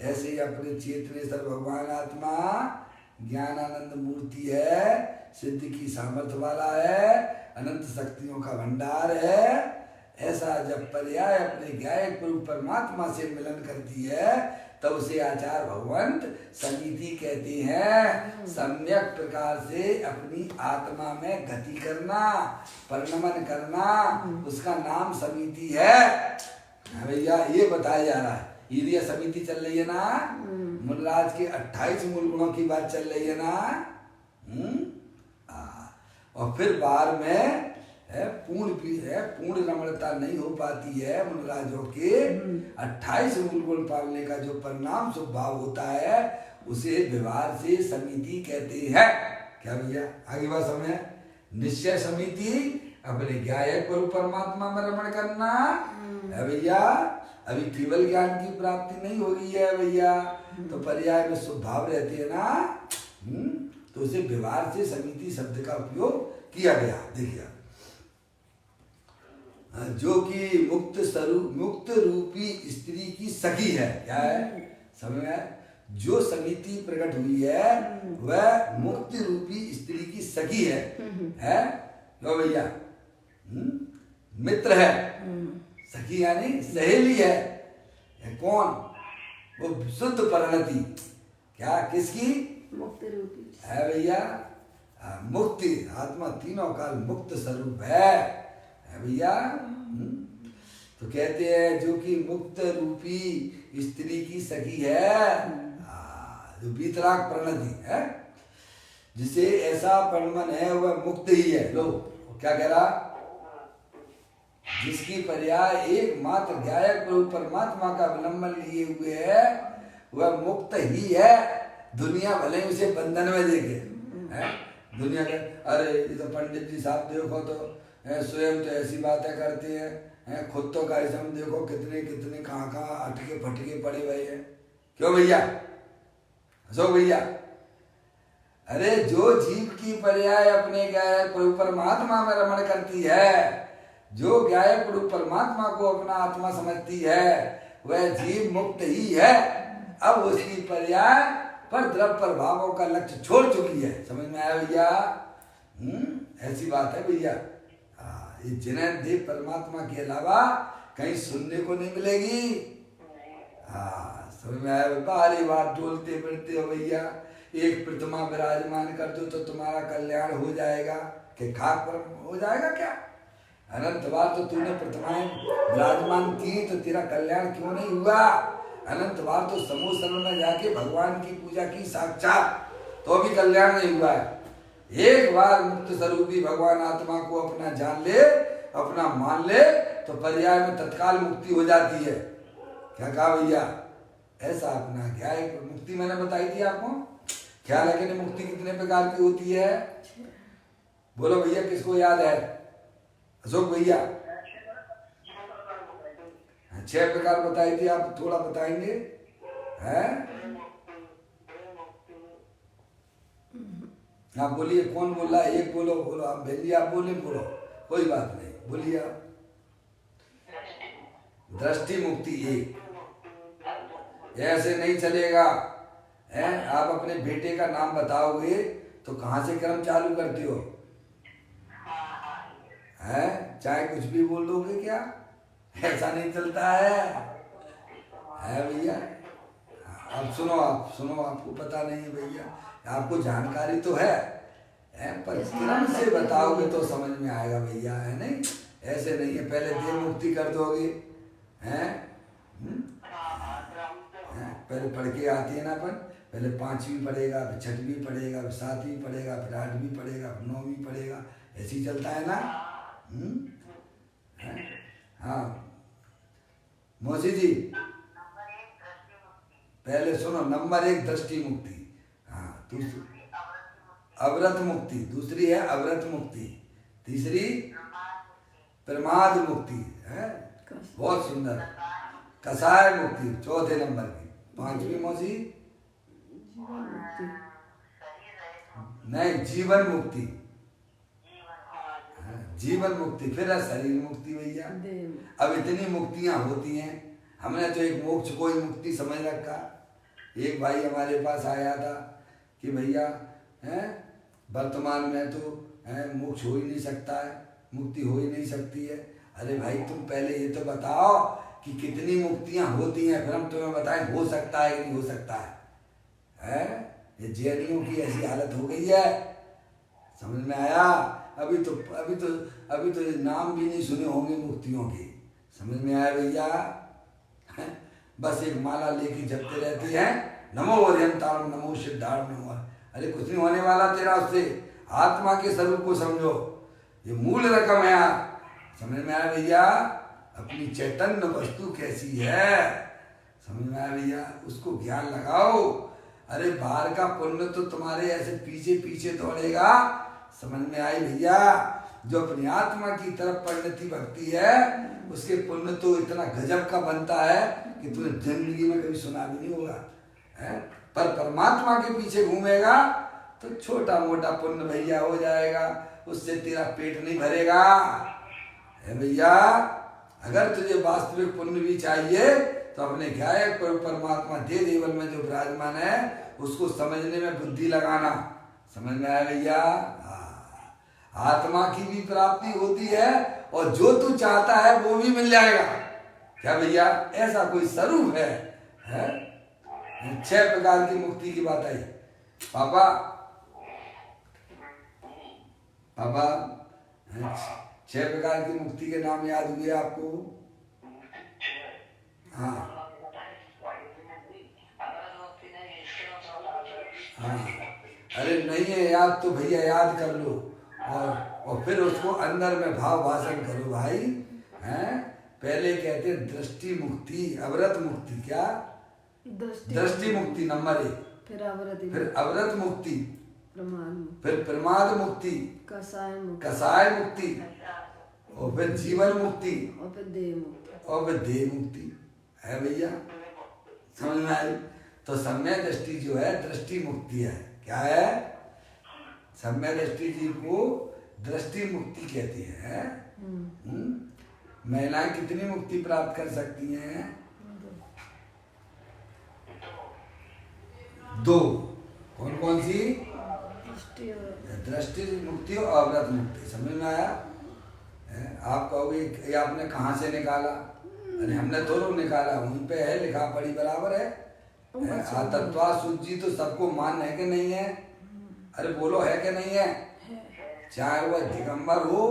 A: ऐसे ही अपने चेतनेश्वर भगवान आत्मा ज्ञानानंद मूर्ति है, सिद्ध की सामर्थ्य वाला है, अनंत शक्तियों का भंडार है। ऐसा जब पर्याय अपने ज्ञाय परमात्मा से मिलन करती है तब उसे आचार्य भगवंत समिति कहते हैं। सम्यक प्रकार से अपनी आत्मा में गति करना, परिणमन करना, उसका नाम समिति है भैया। ये बताया जा रहा है। ये समिति चल रही है ना, मुनराज के 28 मूल गुणों की बात चल रही है ना। और फिर बाहर में पूर्ण रमणता नहीं हो पाती है मुनराजों के। 28 मूल गुण पालने का जो परिणाम स्वभाव होता है उसे व्यवहार से समिति कहते हैं। क्या भैया आगे बात समझे? निश्चय समिति अपने ज्ञाय परमात्मा में रमण करना है भैया। अभी केवल ज्ञान की प्राप्ति नहीं हो रही है भैया, तो पर्याय में स्वभाव रहते हैं ना, तो उसे व्यवहार से समिति शब्द का उपयोग किया गया। देखिए, जो कि मुक्त रूपी स्त्री की सखी है। क्या है? समझ में? जो समिति प्रकट हुई है वह मुक्त रूपी स्त्री की सखी है क्यों भैया? मित्र है, सखी यानी सहेली है। कौन? वो शुद्ध परिणति। क्या? किसकी?
B: मुक्त रूपी
A: है भैया। मुक्ति आत्मा तीनों काल मुक्त स्वरूप है भैया। तो कहते हैं जो कि मुक्त रूपी स्त्री की सखी है, जो वीतराग परिणति है, जिसे ऐसा परिणमन है वह मुक्त ही है। लो क्या कह रहा? जिसकी पर्याय एकमात्र ज्ञायक परमात्मा का अवलंबन लिए हुए है वह मुक्त ही है। दुनिया भले ही उसे बंधन में देखे, दुनिया के अरे ये तो पंडित जी साहब देखो तो स्वयं तो ऐसी बातें करते हैं, खुद तो कैसे हम देखो कितने कितने कहाँ कहाँ अटके फटके पड़े हुए हैं। क्यों भैया, अशोक भैया? अरे जो जीव की पर्याय अपने गायक प्रभु परमात्मा में रमण करती है, जो गायक प्रभु परमात्मा को अपना आत्मा समझती है, वह जीव मुक्त ही है। अब उसकी पर्याय पर द्रव्य प्रभावों का लक्ष्य छोड़ चुकी है। समझ में आया भैया? ऐसी बात है भैया। ये जिन्हें देव परमात्मा के अलावा कहीं सुनने को नहीं मिलेगी। समझ में आया? बारी बार डोलते फिरते हो भैया, एक प्रतिमा विराजमान कर दो तो तुम्हारा कल्याण हो जाएगा। कि खाक पर हो जाएगा क्या? अनंत बार तो तूने प्रतिमाएं विराजमान की तो तेरा कल्याण क्यों नहीं हुआ? अनंत बार तो समूह सरोवर में जाके भगवान की पूजा की साक्षात, तो भी कल्याण नहीं हुआ है। एक बार मुक्त स्वरूपी भगवान आत्मा को अपना जान ले, अपना मान ले, तो पर्याय में तत्काल मुक्ति हो जाती है। क्या कहा भैया? ऐसा अपना क्या है मुक्ति मैंने बताई थी आपको। ख्याल है कि मुक्ति कितने प्रकार की होती है? बोलो भैया, किसको याद है? अशोक भैया 6 प्रकार बताई थी, आप थोड़ा बताएंगे? हैं? आप बोलिए, कौन बोल रहा है? एक बोलो, बोलो आप भैया, आप बोले, बोलो, कोई बात नहीं, बोलिए आप। दृष्टि मुक्ति एक, ऐसे नहीं चलेगा। हैं? आप अपने बेटे का नाम बताओगे तो कहाँ से कर्म चालू करते हो? हैं? चाहे कुछ भी बोल दोगे क्या? ऐसा नहीं चलता है भैया। अब सुनो, आप सुनो, आपको पता नहीं है भैया, आपको जानकारी तो है पर क्रम से बताओगे तो समझ में आएगा भैया, है नहीं? ऐसे नहीं है पहले देह मुक्ति कर दोगे, हैं? पहले पढ़ के आती है ना अपन, पहले 5वीं पढ़ेगा, फिर 6वीं पढ़ेगा, फिर 7वीं पढ़ेगा, फिर 8वीं पढ़ेगा, फिर 9वीं पढ़ेगा, ऐसे ही चलता है ना? हाँ मौसी जी, पहले सुनो, नंबर 1 दृष्टि मुक्ति, हाँ, दूसरी अवरत मुक्ति, दूसरी है अवरत मुक्ति, तीसरी प्रमाद मुक्ति है, बहुत सुंदर, कसाय मुक्ति चौथे नंबर की, 5वीं मौसी नहीं जीवन मुक्ति, जीवन मुक्ति, फिर है शरीर मुक्ति भैया। अब इतनी मुक्तियां होती हैं, हमने तो एक मोक्ष को ही मुक्ति समझ रखा। एक भाई हमारे पास आया था कि भैया हैं वर्तमान में तो मोक्ष हो ही नहीं सकता है, मुक्ति हो ही नहीं सकती है। अरे भाई तुम पहले ये तो बताओ कि कितनी मुक्तियां होती हैं, फिर हम तुम्हें बताएं हो सकता है कि नहीं हो सकता है? ये जैनियों की ऐसी हालत हो गई है, समझ में आया? अभी तो नाम भी नहीं सुने होंगे मुक्तियों के, समझ में आया भैया? बस एक माला लेके जपते रहती हैं, नमो अरिहंताणं नमो सिद्धाणं नमो। अरे कुछ नहीं होने वाला तेरा उससे, आत्मा के स्वरूप को समझो, ये मूल रकम है यार, समझ में आया भैया? अपनी चैतन्य वस्तु कैसी है, समझ में आया भैया? उसको ज्ञान लगाओ। अरे बाहर का पुण्य तो तुम्हारे ऐसे पीछे पीछे दौड़ेगा, समझ में आई भैया? जो अपनी आत्मा की तरफ परिणति भक्ति है, उसके पुण्य तो इतना गजब का बनता है कि तूने जिंदगी में कभी सुना भी नहीं होगा, है? पर परमात्मा के पीछे घूमेगा तो छोटा मोटा पुण्य भैया हो जाएगा, उससे तेरा पेट नहीं भरेगा, है भैया? अगर तुझे वास्तविक पुण्य भी चाहिए तो अपने गायक परमात्मा दे देवल में जो विराजमान है उसको समझने में बुद्धि लगाना, समझ में आया भैया? आत्मा की भी प्राप्ति होती है और जो तू चाहता है वो भी मिल जाएगा। क्या भैया? ऐसा कोई स्वरूप है? 6 प्रकार की मुक्ति की बात आई। पापा 6 प्रकार की मुक्ति के नाम याद हुए आपको? हाँ अरे नहीं है याद तो भैया याद कर लो और फिर उसको अंदर में भाव भाषण करो भाई, हैं? पहले कहते हैं दृष्टि मुक्ति, अवरत मुक्ति, क्या? दृष्टि मुक्ति नंबर 1, फिर अवरत मुक्ति, फिर प्रमाद मुक्ति, कसाय मुक्ति, और फिर जीवन मुक्ति,
B: और फिर देह मुक्ति।
A: और फिर देह मुक्ति है भैया। समझ में आई? तो सम्यक दृष्टि जो है दृष्टि मुक्ति है। क्या है? सम्यक दृष्टि जी को दृष्टि मुक्ति कहती है। महिलाएं कितनी मुक्ति प्राप्त कर सकती हैं? 2। कौन कौन सी? दृष्टि मुक्ति और अवृत मुक्ति। समझ में आया? आप कहोगे ये आपने कहाँ से निकाला? अरे हमने दोनों निकाला, वहीं पे है, लिखा पढ़ी बराबर है। तत्वा सूची तो सबको मान है कि नहीं है? अरे बोलो, है कि नहीं है? चाहे वह दिगंबर हो,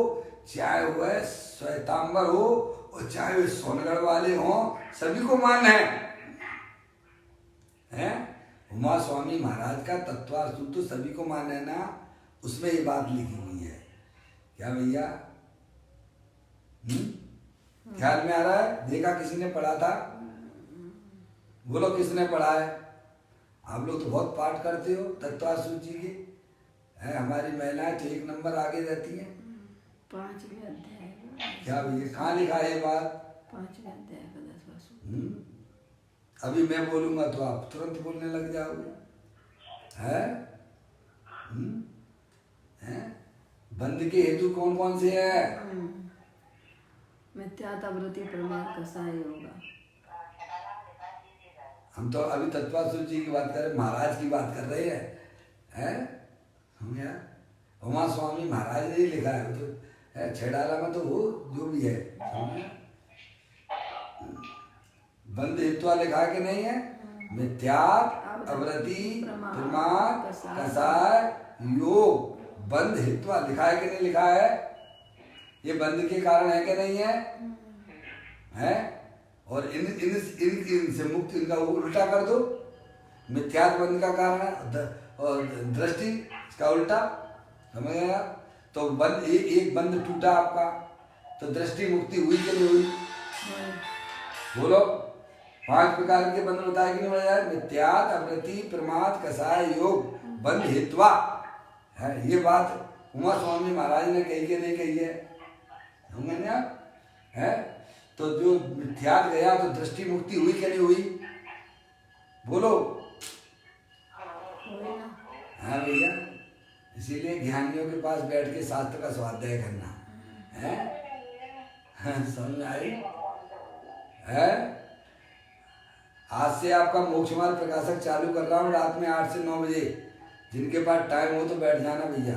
A: चाहे वह श्वेतांबर हो, और चाहे वह सोनगढ़ वाले हो, सभी को मान है? उमा स्वामी महाराज का तत्वा सूत्र तो सभी को मान है ना, उसमें ये बात लिखी हुई है। क्या भैया? ख्याल में आ रहा है? देखा किसी ने पढ़ा था? बोलो किसने पढ़ा है? आप लोग तो बहुत पाठ करते हो तत्वा सूची के। है हमारी महिलाएं तो 1 नंबर आगे रहती हैं।
B: 5वें अध्याय।
A: क्या भैया कहाँ लिखा है ये बात?
B: 5वें अध्याय का 10वां सूत्र।
A: अभी मैं बोलूंगा तो आप तुरंत बोलने लग जाओगे। है? बंध के हेतु कौन कौन से है?
B: मिथ्यात्व, वृत्ति, प्रमाद, कसाय, होगा।
A: हम तो अभी तत्वा सूची की बात कर रहे, महाराज की बात कर रहे हैं। समझा? उमा स्वामी महाराज ने ही लिखा है, तो छेड़ाला में तो वो जो भी है। बंध हेतु लिखा है कि नहीं है? मिथ्यात्व, अवृत्ति, प्रमाद, कसाय, योग। बंध हेतु लिखा है कि नहीं लिखा है? ये बंध के कारण है कि नहीं है? हैं? और इनसे मुक्त, इनका उल्टा कर दो। मिथ्यात्व बंध का कारण है और दृष्टि इसका उल्टा। समझ गया? तो बंध एक बंध टूटा आपका, तो दृष्टि मुक्ति हुई कि नहीं हुई? बोलो। 5 प्रकार के बंध बताए कि नहीं बताया? मिथ्यात्व, अवृत्ति, प्रमाद, कसाय, योग, बंध हेत्वा है। ये बात उमा स्वामी महाराज ने कही कि नहीं कही है? समझ गए आप? है? तो जो मिथ्यात्व गया तो दृष्टि मुक्ति हुई कि नहीं हुई? बोलो। हाँ भैया, इसीलिए ज्ञानियों के पास बैठ के शास्त्र का स्वाध्याय करना है। समझ आई? है? आज से आपका मोक्ष मार्ग प्रकाशक चालू कर रहा हूँ रात में 8 से 9 बजे। जिनके पास टाइम हो तो बैठ जाना भैया।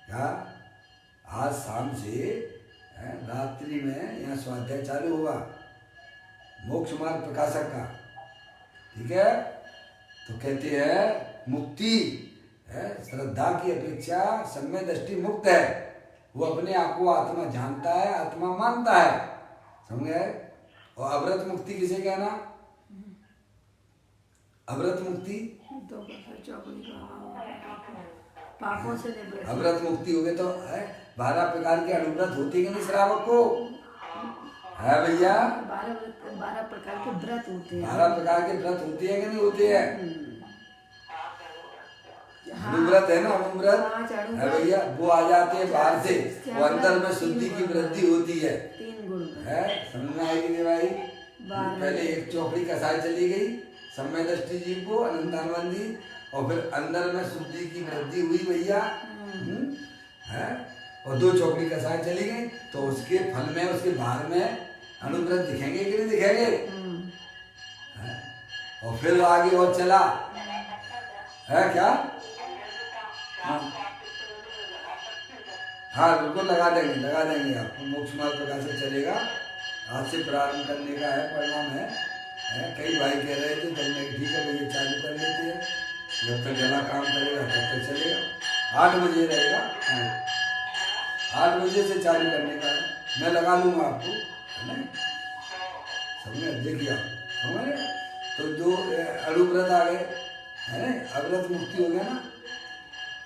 A: क्या? आज शाम से रात्रि में यहाँ स्वाध्याय चालू होगा मोक्ष मार्ग प्रकाशक का। ठीक है? तो कहते हैं मुक्ति है, श्रद्धा की अपेक्षा सम्यक दृष्टि मुक्त है। वो अपने आप को आत्मा जानता है, आत्मा मानता है। समझ गए? और अवृत मुक्ति किसे कहना? अवृत मुक्ति
B: पापों से निवृत्त।
A: अवृत मुक्ति हो गए तो है 12 प्रकार के अनुव्रत होते कि नहीं श्रावक को? है भैया?
B: 12 प्रकार के व्रत होते हैं।
A: 12 प्रकार के व्रत होते हैं कि नहीं होते हैं? अनुव्रत है ना, अनुव्रत है भैया। वो आ जाते हैं बाहर से, वो अंदर में शुद्धि की वृद्धि होती है।
B: 3 गुण
A: है? समझ में आएगी नहीं भाई? पहले एक चौकड़ी कसाई चली गई सम्यक दृष्टि जीव को अनंतानंदी, और फिर अंदर में शुद्धि की वृद्धि हुई भैया। है? और 2 चौकड़ी कसाई चली गई, तो उसके फल में, उसके बाहर में अनुव्रत दिखेंगे कि नहीं दिखेंगे? और फिर आगे और चला है क्या? हाँ बिल्कुल लगा देंगे आपको। मोक्ष मार्ग प्रकाशक चलेगा। आज से प्रारंभ करने का है, परिणाम है। कई भाई कह रहे थे, तुमने ठीक है भैया चालू कर लेते हैं, जब तक जला काम करेगा तब तक चलेगा। 8 बजे रहेगा। 8 बजे से चालू करने का है। मैं लगा लूँगा आपको, है ना? समझे? देखिए आप समझ। तो जो अणुव्रत आ गए है ना, अवृत मुक्ति हो गया ना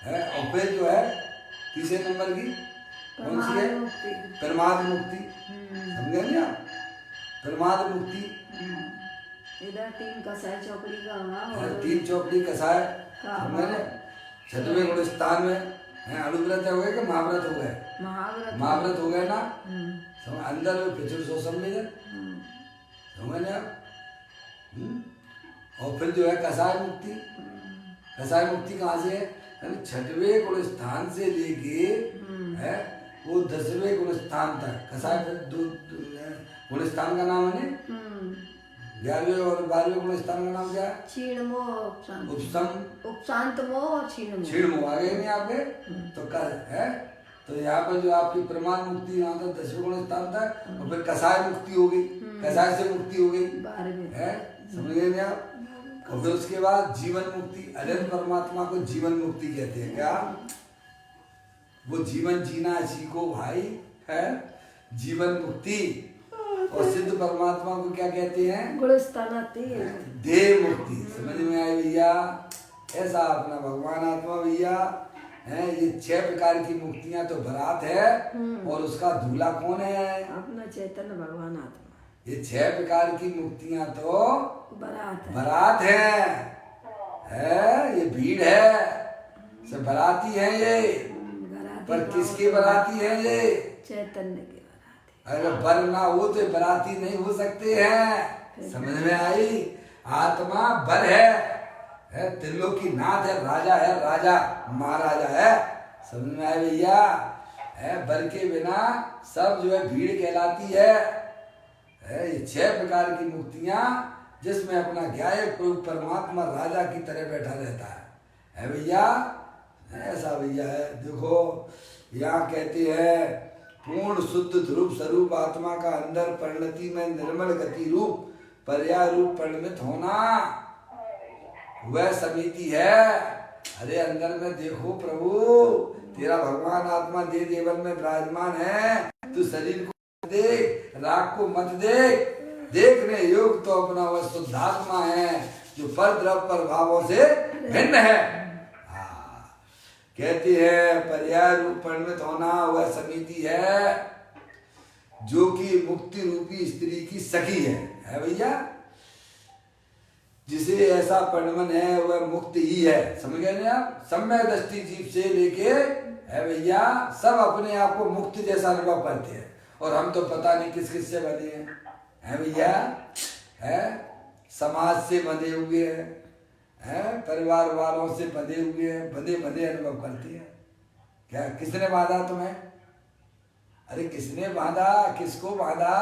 A: है। और फिर जो है तीसरे नंबर की कौन सी है? प्रमाद मुक्ति। समझे नहीं आप? प्रमाद मुक्ति।
B: इधर 3 कसाय चौकड़ी का हुआ,
A: 3 चौकड़ी कसाय। समझे? 6वें गुण स्थान में हैं अणुव्रत हो गए कि महाव्रत हो गए?
B: महाव्रत।
A: महाव्रत हो गए ना,
B: हम्म,
A: समझ अंदर में पिछड़ सो सम्मेलन,
B: हम्म,
A: समझ आप? और फिर जो है कसाय मुक्ति। कसाय मुक्ति कहाँ से है? यानी छठवें गुण स्थान से लेके है वो 10वें गुण स्थान तक कसाय गुण स्थान का नाम है। 11वें और 12वें गुण स्थान का नाम क्या है?
B: क्षीणमो उपशांत।
A: उपसम
B: उपशांतमो और क्षीणमो।
A: क्षीणमो आ गए नहीं आपके? तो कर है तो यहाँ पर जो आपकी प्रमाण मुक्ति यहाँ तक 10वें गुण स्थान तक, और फिर कसाय मुक्ति हो गई, कसाय से मुक्ति हो गई
B: 12वें
A: है, समझ गए नहीं आप? और फिर उसके बाद जीवन मुक्ति। अनंत परमात्मा को जीवन मुक्ति कहते हैं। क्या वो जीवन जीना सीखो भाई, है जीवन मुक्ति। और सिद्ध परमात्मा को क्या कहते हैं?
B: गुणस्थानाति
A: देह मुक्ति। समझ में आए भैया? ऐसा अपना भगवान आत्मा भैया है। ये 6 प्रकार की मुक्तियां तो बरात है, और उसका दूल्हा कौन है?
B: अपना चैतन्य भगवान आत्मा।
A: ये 6 प्रकार की मुक्तियां तो
B: बरात है।
A: बरात है ये भीड़ है, सब बराती है ये। पर किसके बराती है ये?
B: चैतन्य के बराती।
A: अगर बर ना हो तो बराती नहीं हो सकते हैं। समझ में आई? आत्मा बर है त्रिलोकी नाथ है, राजा है, राजा महाराजा है। समझ में आए भैया? है बर के बिना सब जो है भीड़ कहलाती है। ये 6 प्रकार की मुक्तियां जिसमें अपना ज्ञायक प्रभु परमात्मा राजा की तरह बैठा रहता है भैया। ऐसा भैया है। देखो यहाँ कहते हैं पूर्ण शुद्ध ध्रुव स्वरूप आत्मा का अंदर परिणति में निर्मल गति रूप पर्याय रूप परिणमित होना वह समिति है। अरे अंदर में देखो प्रभु तेरा भगवान आत्मा दे देवन में विराजमान है। तू शरीर को देख, राग को मत देख। देखने योग तो अपना वह शुद्धात्मा है जो पर द्रव पर भावों से भिन्न है। कहती है पर्याय रूप परिणत होना वह समिति है जो कि मुक्ति रूपी स्त्री की सखी है भैया। जिसे ऐसा परिणमन है वह मुक्त ही है। समझ गए ना आप? सम्यक दृष्टि जीव से लेके है भैया सब अपने आप को मुक्त जैसा अनुभव करते हैं। और हम तो पता नहीं किस किस से बंधे हैं भैया। है समाज से बंधे हुए हैं, परिवार वालों से बंधे हुए हैं, बंधे बंधे अनुभव करते हैं। क्या किसने बांधा तुम्हें? अरे किसने बांधा? किसको बांधा?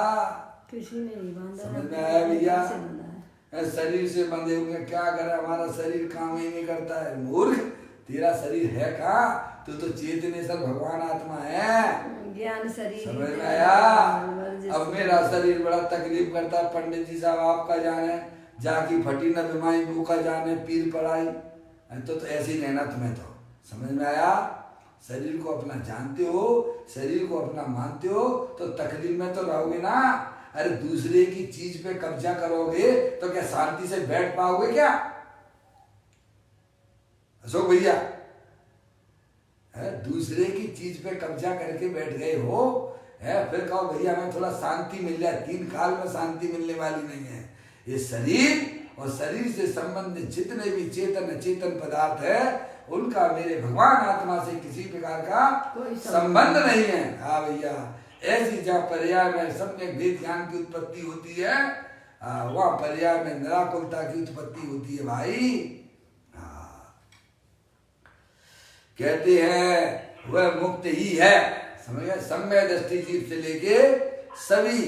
B: किसी ने नहीं बांधा।
A: समझ में आया भैया? शरीर से बंधे हुए क्या करे? हमारा शरीर काम ही नहीं करता है। मूर्ख, तेरा शरीर है कहाँ? तू तो चेतनेश्वर भगवान आत्मा है।
B: ज्ञान शरीर। समझ
A: में आया? अब मेरा शरीर बड़ा तकलीफ करता है। पंडित जी साहब आपका जाने जाकी फटी न बीमारी मुँह का जाने पीर पड़ाई तो ऐसे ही रहना तुम्हें। तो समझ में आया? शरीर को अपना जानते हो, शरीर को अपना मानते हो तो तकलीफ में तो रहोगे ना। अरे दूसरे की चीज पे कब्जा करोगे तो क्या शांति से बैठ पाओगे क्या? अशोक भैया दूसरे की चीज पे कब्जा करके बैठ गए हो फिर कहो भैया हमें थोड़ा शांति मिल जाए। 3 काल में शांति मिलने वाली नहीं है। ये शरीर और शरीर से संबंधित जितने भी चेतन अचेतन पदार्थ है उनका मेरे भगवान आत्मा से किसी प्रकार का कोई संबंध नहीं है। हाँ भैया ऐसी जहाँ पर्याय में सम्यक भेद ज्ञान की उत्पत्ति होती है वहाँ पर्याय में निराकुलता की उत्पत्ति होती है भाई। कहते हैं वह मुक्त ही है। समझ गए? सम्यक दृष्टि जीव से लेके सभी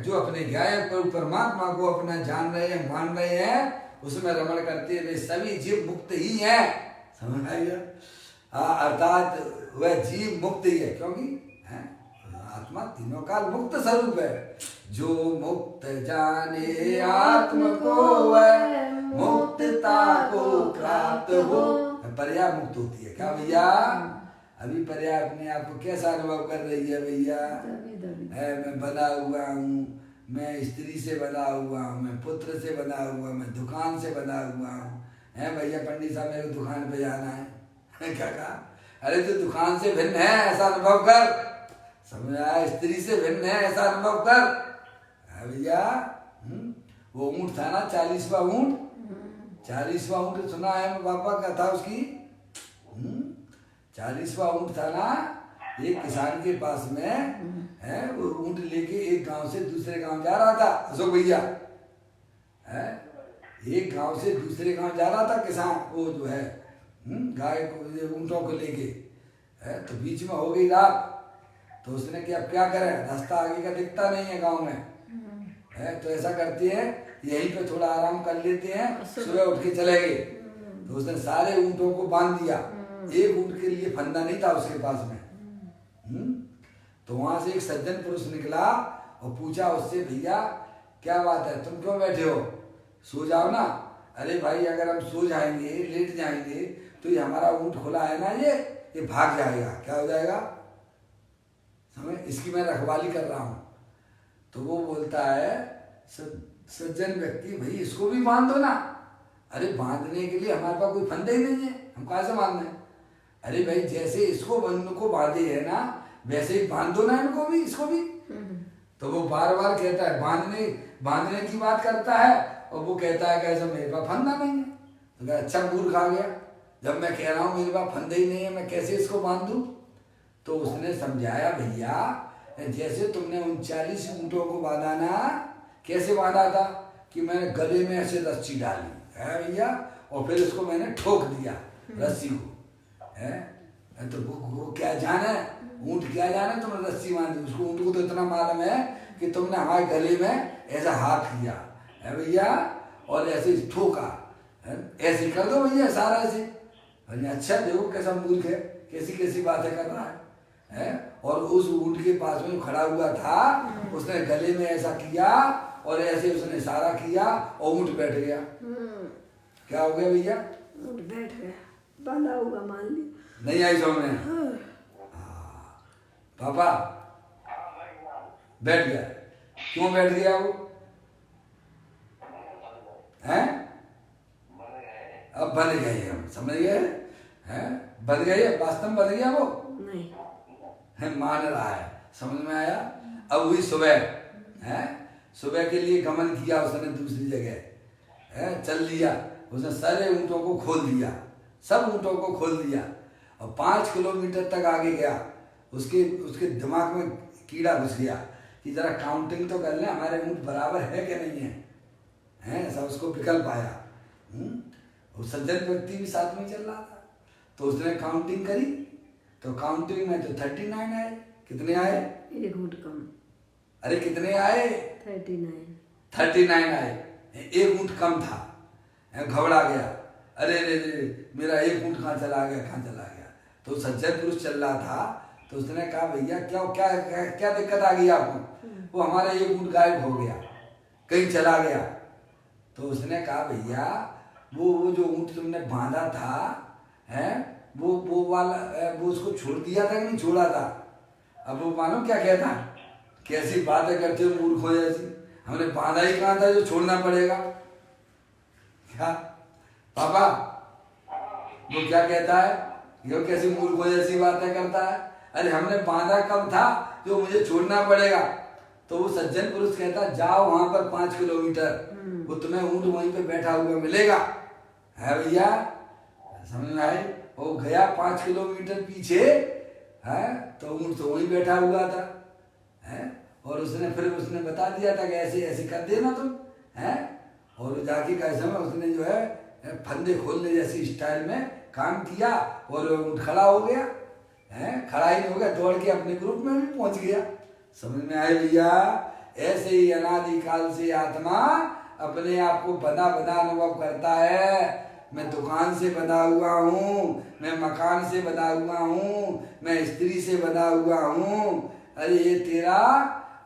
A: जो अपने ज्ञायक परमात्मा को अपना जान रहे हैं, मान रहे हैं, उसमें रमण करते वे सभी जीव मुक्त ही हैं। समझ आइए? अर्थात वह जीव मुक्त ही है क्योंकि आत्मा तीनों काल मुक्त स्वरूप है। जो मुक्त जाने आत्म को वह मुक्तता को प्राप्त हो। पर्याय मुक्त होती है क्या भैया? अभी पर्याय अपने आप को कैसा अनुभव कर रही है भैया? मैं बंधा हुआ हूँ, मैं स्त्री से बंधा हुआ हूँ, मैं पुत्र से बंधा हुआ, मैं दुकान से बंधा हुआ हूँ। भैया पंडित साहब मेरे को दुकान पे जाना है। क्या कहा? अरे तो दुकान से भिन्न है ऐसा अनुभव कर। समझ आया? स्त्री से भिन्न है ऐसा अनुभव कर भैया। वो ऊँट था ना 40वां ऊँट, 40वां ऊँट सुना है पापा का था उसकी 40वां ऊँट था ना, एक किसान के पास में है, वो ऊँट लेके एक गांव से दूसरे गांव जा रहा था अशोक भैया, है एक गांव से दूसरे गांव जा रहा था किसान, वो जो है गाय को ऊँटों को लेके, है तो बीच में हो गई रात। तो उसने क्या क्या करे, रास्ता आगे का दिखता नहीं है गांव में, है तो ऐसा करते हैं यहीं पे थोड़ा आराम कर लेते हैं, सुबह उठ के चले गए। तो उसने सारे ऊँटों को बांध दिया, एक ऊँट के लिए फंदा नहीं था उसके पास में। तो वहां से एक सज्जन पुरुष निकला और पूछा उससे, भैया क्या बात है, तुम क्यों बैठे हो, सो जाओ ना। अरे भाई अगर हम सो जाएंगे लेट जाएंगे तो ये हमारा ऊँट खुला है ना, ये भाग जाएगा, क्या हो जाएगा, समझ, इसकी मैं रखवाली कर रहा हूँ। तो वो बोलता है सज्जन व्यक्ति, भाई इसको भी बांध दो ना। अरे बांधने के लिए हमारे पास कोई फंदे ही नहीं है, हम कहाँ से बांध दें। अरे भाई जैसे इसको को बांधे है ना, वैसे ही बांध दो ना इनको भी, इसको भी। तो वो बार बार कहता है बांधने की बात करता है, और वो कहता है कैसे मेरे पास फंदा नहीं है। तो कहा अच्छा मूर्ख आ गया, जब मैं कह रहा हूँ मेरे पास फंदा ही नहीं है, मैं कैसे इसको बांध दूँ। तो उसने समझाया, भैया जैसे तुमने 39 ऊँटों को बांधा ना, कैसे बांधा था कि मैंने गले में ऐसे रस्सी डाली है भैया, और फिर उसको मैंने ठोक दिया रस्सी को, है तो वो क्या जाने, ऊँट क्या जाने तुमने रस्सी बांधी, उसको ऊँट को तो इतना मालूम है कि तुमने हमारे गले में ऐसा हाथ किया है भैया, और ऐसे ठोका, ऐसे कर दो भैया सारा ऐसे। अच्छा देखो कैसा मूर्ख है, कैसी कैसी बातें कर रहा है। और उस ऊँट के पास में खड़ा हुआ था, उसने गले में ऐसा किया और ऐसे उसने इशारा किया और ऊँट बैठ गया। क्या हो गया भैया,
B: ऊँट बैठ गया, बांधा हुआ मान लिया,
A: नहीं आई समझ में। पापा बैठ गया, क्यों बैठ गया वो, हैं अब बन गए, हम समझ गए हैं, बन गए, वास्तव में बन गया वो
B: नहीं
A: है, मान रहा है, समझ में आया। अब हुई सुबह, है सुबह के लिए गमन किया उसने दूसरी जगह, है चल लिया उसने, सारे ऊँटों को खोल दिया, सब ऊँटों को खोल दिया, और 5 किलोमीटर तक आगे गया। उसके दिमाग में कीड़ा घुस गया कि जरा काउंटिंग तो कर लें हमारे ऊँट बराबर है कि नहीं है, हैं सब उसको विकल्प आया। और सज्जन व्यक्ति भी साथ में चल रहा था, तो उसने काउंटिंग करी, तो काउंटिंग में तो 39 आए। कितने आए,
B: एक ऊँट कम।
A: अरे कितने आए,
B: 39
A: आए, एक ऊँट कम था, घबरा गया, अरे रे मेरा एक ऊँट कहाँ चला गया। तो सज्जन पुरुष चल रहा था, तो उसने कहा भैया क्या क्या क्या, क्या दिक्कत आ गई आपको, वो हमारा एक ऊँट गायब हो गया, कहीं चला गया। तो उसने कहा भैया वो जो ऊँट तुमने बांधा था, है वो वाला वो उसको छोड़ दिया था कि नहीं छोड़ा था। अब वो मानो क्या कहता, कैसी बातें करते हो मूर्ख हो जैसी, हमने बांधा ही कहाँ था जो छोड़ना पड़ेगा। क्या पापा वो क्या कहता है, ये कैसी मूर्ख हो जैसी बातें करता है, अरे हमने बांधा कब था जो मुझे छोड़ना पड़ेगा। तो वो सज्जन पुरुष कहता जाओ वहां पर 5 किलोमीटर, वो तुम्हें ऊँट वहीं पे बैठा हुआ मिलेगा, है भैया समझ में आए। वो गया 5 किलोमीटर पीछे, है तो ऊँट तो वहीं बैठा हुआ था, है और उसने बता दिया था कि ऐसे ऐसे कर देना तुम, है और जाके कैसे में उसने जो है फंदे खोलने जैसी स्टाइल में काम किया, और ऊँट खड़ा हो गया, है खड़ा ही नहीं हो गया, दौड़ के अपने ग्रुप में भी पहुंच गया। समझ में आए भैया, ऐसे ही अनादिकाल से आत्मा अपने आप को बंधा अनुभव करता है। मैं दुकान से बंधा हुआ हूँ, मैं मकान से बंधा हुआ हूँ, मैं स्त्री से बंधा हुआ हूँ, अरे ये तेरा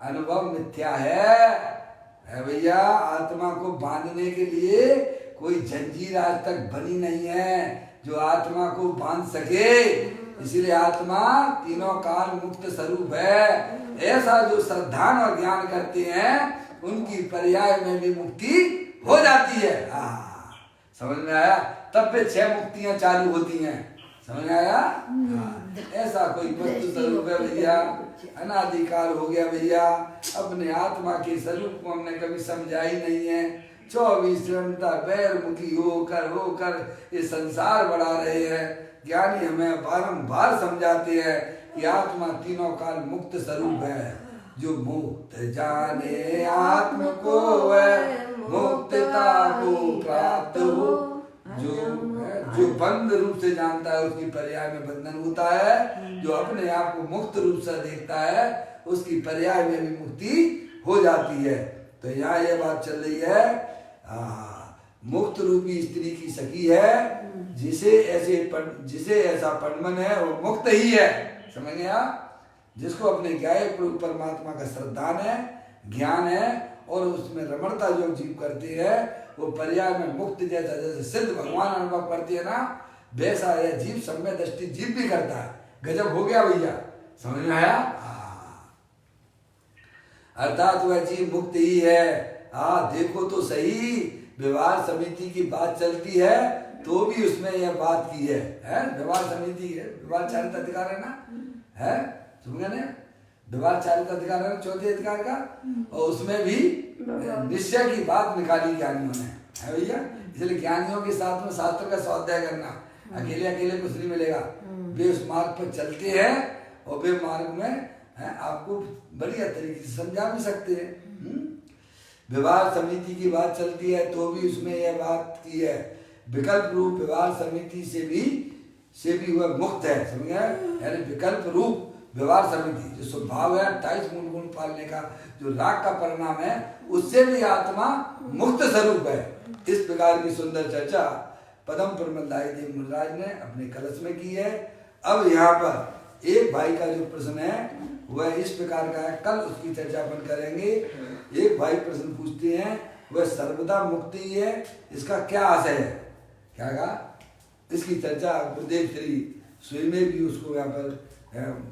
A: अनुभव मिथ्या है भैया। आत्मा को बांधने के लिए कोई जंजीर आज तक बनी नहीं है जो आत्मा को बांध सके, इसलिए आत्मा तीनों काल मुक्त स्वरूप है। ऐसा जो श्रद्धान और ज्ञान करते हैं उनकी पर्याय में भी मुक्ति हो जाती है। समझ में आया, तब पे 6 मुक्तियां चालू होती हैं, समझ में आया। ऐसा कोई वस्तु स्वरूप है भैया, अनादिकाल हो गया भैया। अपने आत्मा के स्वरूप को हमने कभी समझा ही नहीं है। 24 घंटा बैरमुखी होकर ये संसार बढ़ा रहे हैं। ज्ञानी हमें बारंबार समझाते हैं कि आत्मा तीनों काल मुक्त स्वरूप है। जो मुक्त जाने आत्म को है, मुक्तता को प्राप्त हो। जो बंद रूप से जानता है उसकी पर्याय में बंधन होता है। जो अपने आप को मुक्त रूप से देखता है उसकी पर्याय में भी मुक्ति हो जाती है। तो यहाँ ये बात चल रही है, मुक्त रूपी स्त्री की सखी है, जिसे ऐसा पणमन है वो मुक्त ही है। समझ गया? जिसको अपने ज्ञाय प्रभु परमात्मा का श्रद्धान है, ज्ञान है और उसमें रमणता जो जीव करते हैं वो पर्याय में मुक्त जैसा जैसे सिद्ध भगवान अनुभव करती है ना, वैसा यह जीव सम्य दृष्टि जीव भी करता है। गजब हो गया भैया, समझ में आया? अर्थात वह जीव मुक्त ही है। देखो तो सही, व्यवहार समिति की बात चलती है तो भी उसमें यह बात की है, व्यवहार समिति है, व्यवहार चारित अधिकार है ना, है समझे ना, व्यवहार चारित अधिकार है चौथे अधिकार का, और उसमें भी निश्चय की बात निकाली ज्ञानियों ने, है भैया। इसलिए ज्ञानियों के साथ में शास्त्र का स्वाध्याय करना, अकेले अकेले कुछ नहीं मिलेगा। वे उस मार्ग पर चलते हैं और वे मार्ग में आपको बढ़िया तरीके से समझा भी सकते हैं। व्यवहार समिति की बात चलती है तो भी उसमें यह बात की है, विकल्प रूप व्यवहार समिति से भी वह मुक्त है। समझ गए? यानी विकल्प रूप व्यवहार समिति जो स्वभाव है 28 मूल गुण पालने का, जो राग का परिणाम है, उससे भी आत्मा मुक्त स्वरूप है। इस प्रकार की सुंदर चर्चा पदम प्रमदाई देव मुनिराज ने अपने कलश में की है। अब यहाँ पर एक भाई का जो प्रश्न है वह इस प्रकार का है, कल उसकी चर्चा अपन करेंगे। एक भाई प्रश्न पूछते हैं, वह सर्वदा मुक्ति है, इसका क्या आशय है? क्या कहा? इसकी चर्चा गुरुदेव श्री स्वयं में भी उसको यहाँ पर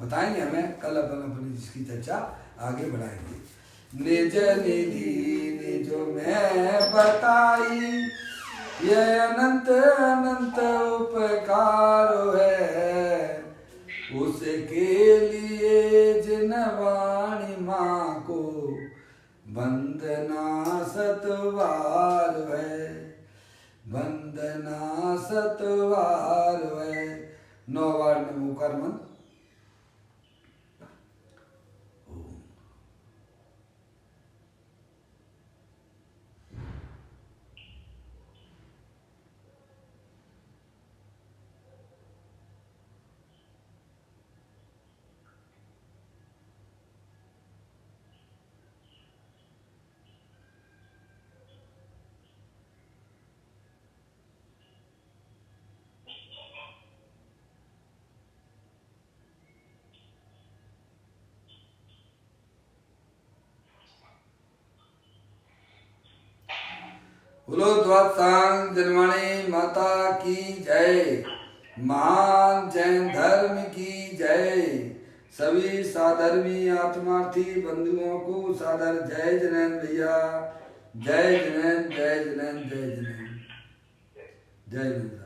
A: बताएंगे हमें। कल अपन इसकी चर्चा आगे बढ़ाएंगे। निज निधि निज में बताई, ये अनंत अनंत उपकार है, उसके लिए जिन वाणी माँ को वंदना सतवार है, वंदना सतवार है। 9 बार नमो कर्मन। बोलो द्वादशांग जन्मणि माता की जय, महान जैन धर्म की जय। सभी साधर्मी आत्मार्थी बंधुओं को सादर जय जैन भैया, जय जैन, जय जैन, जय जैन, जय जैन।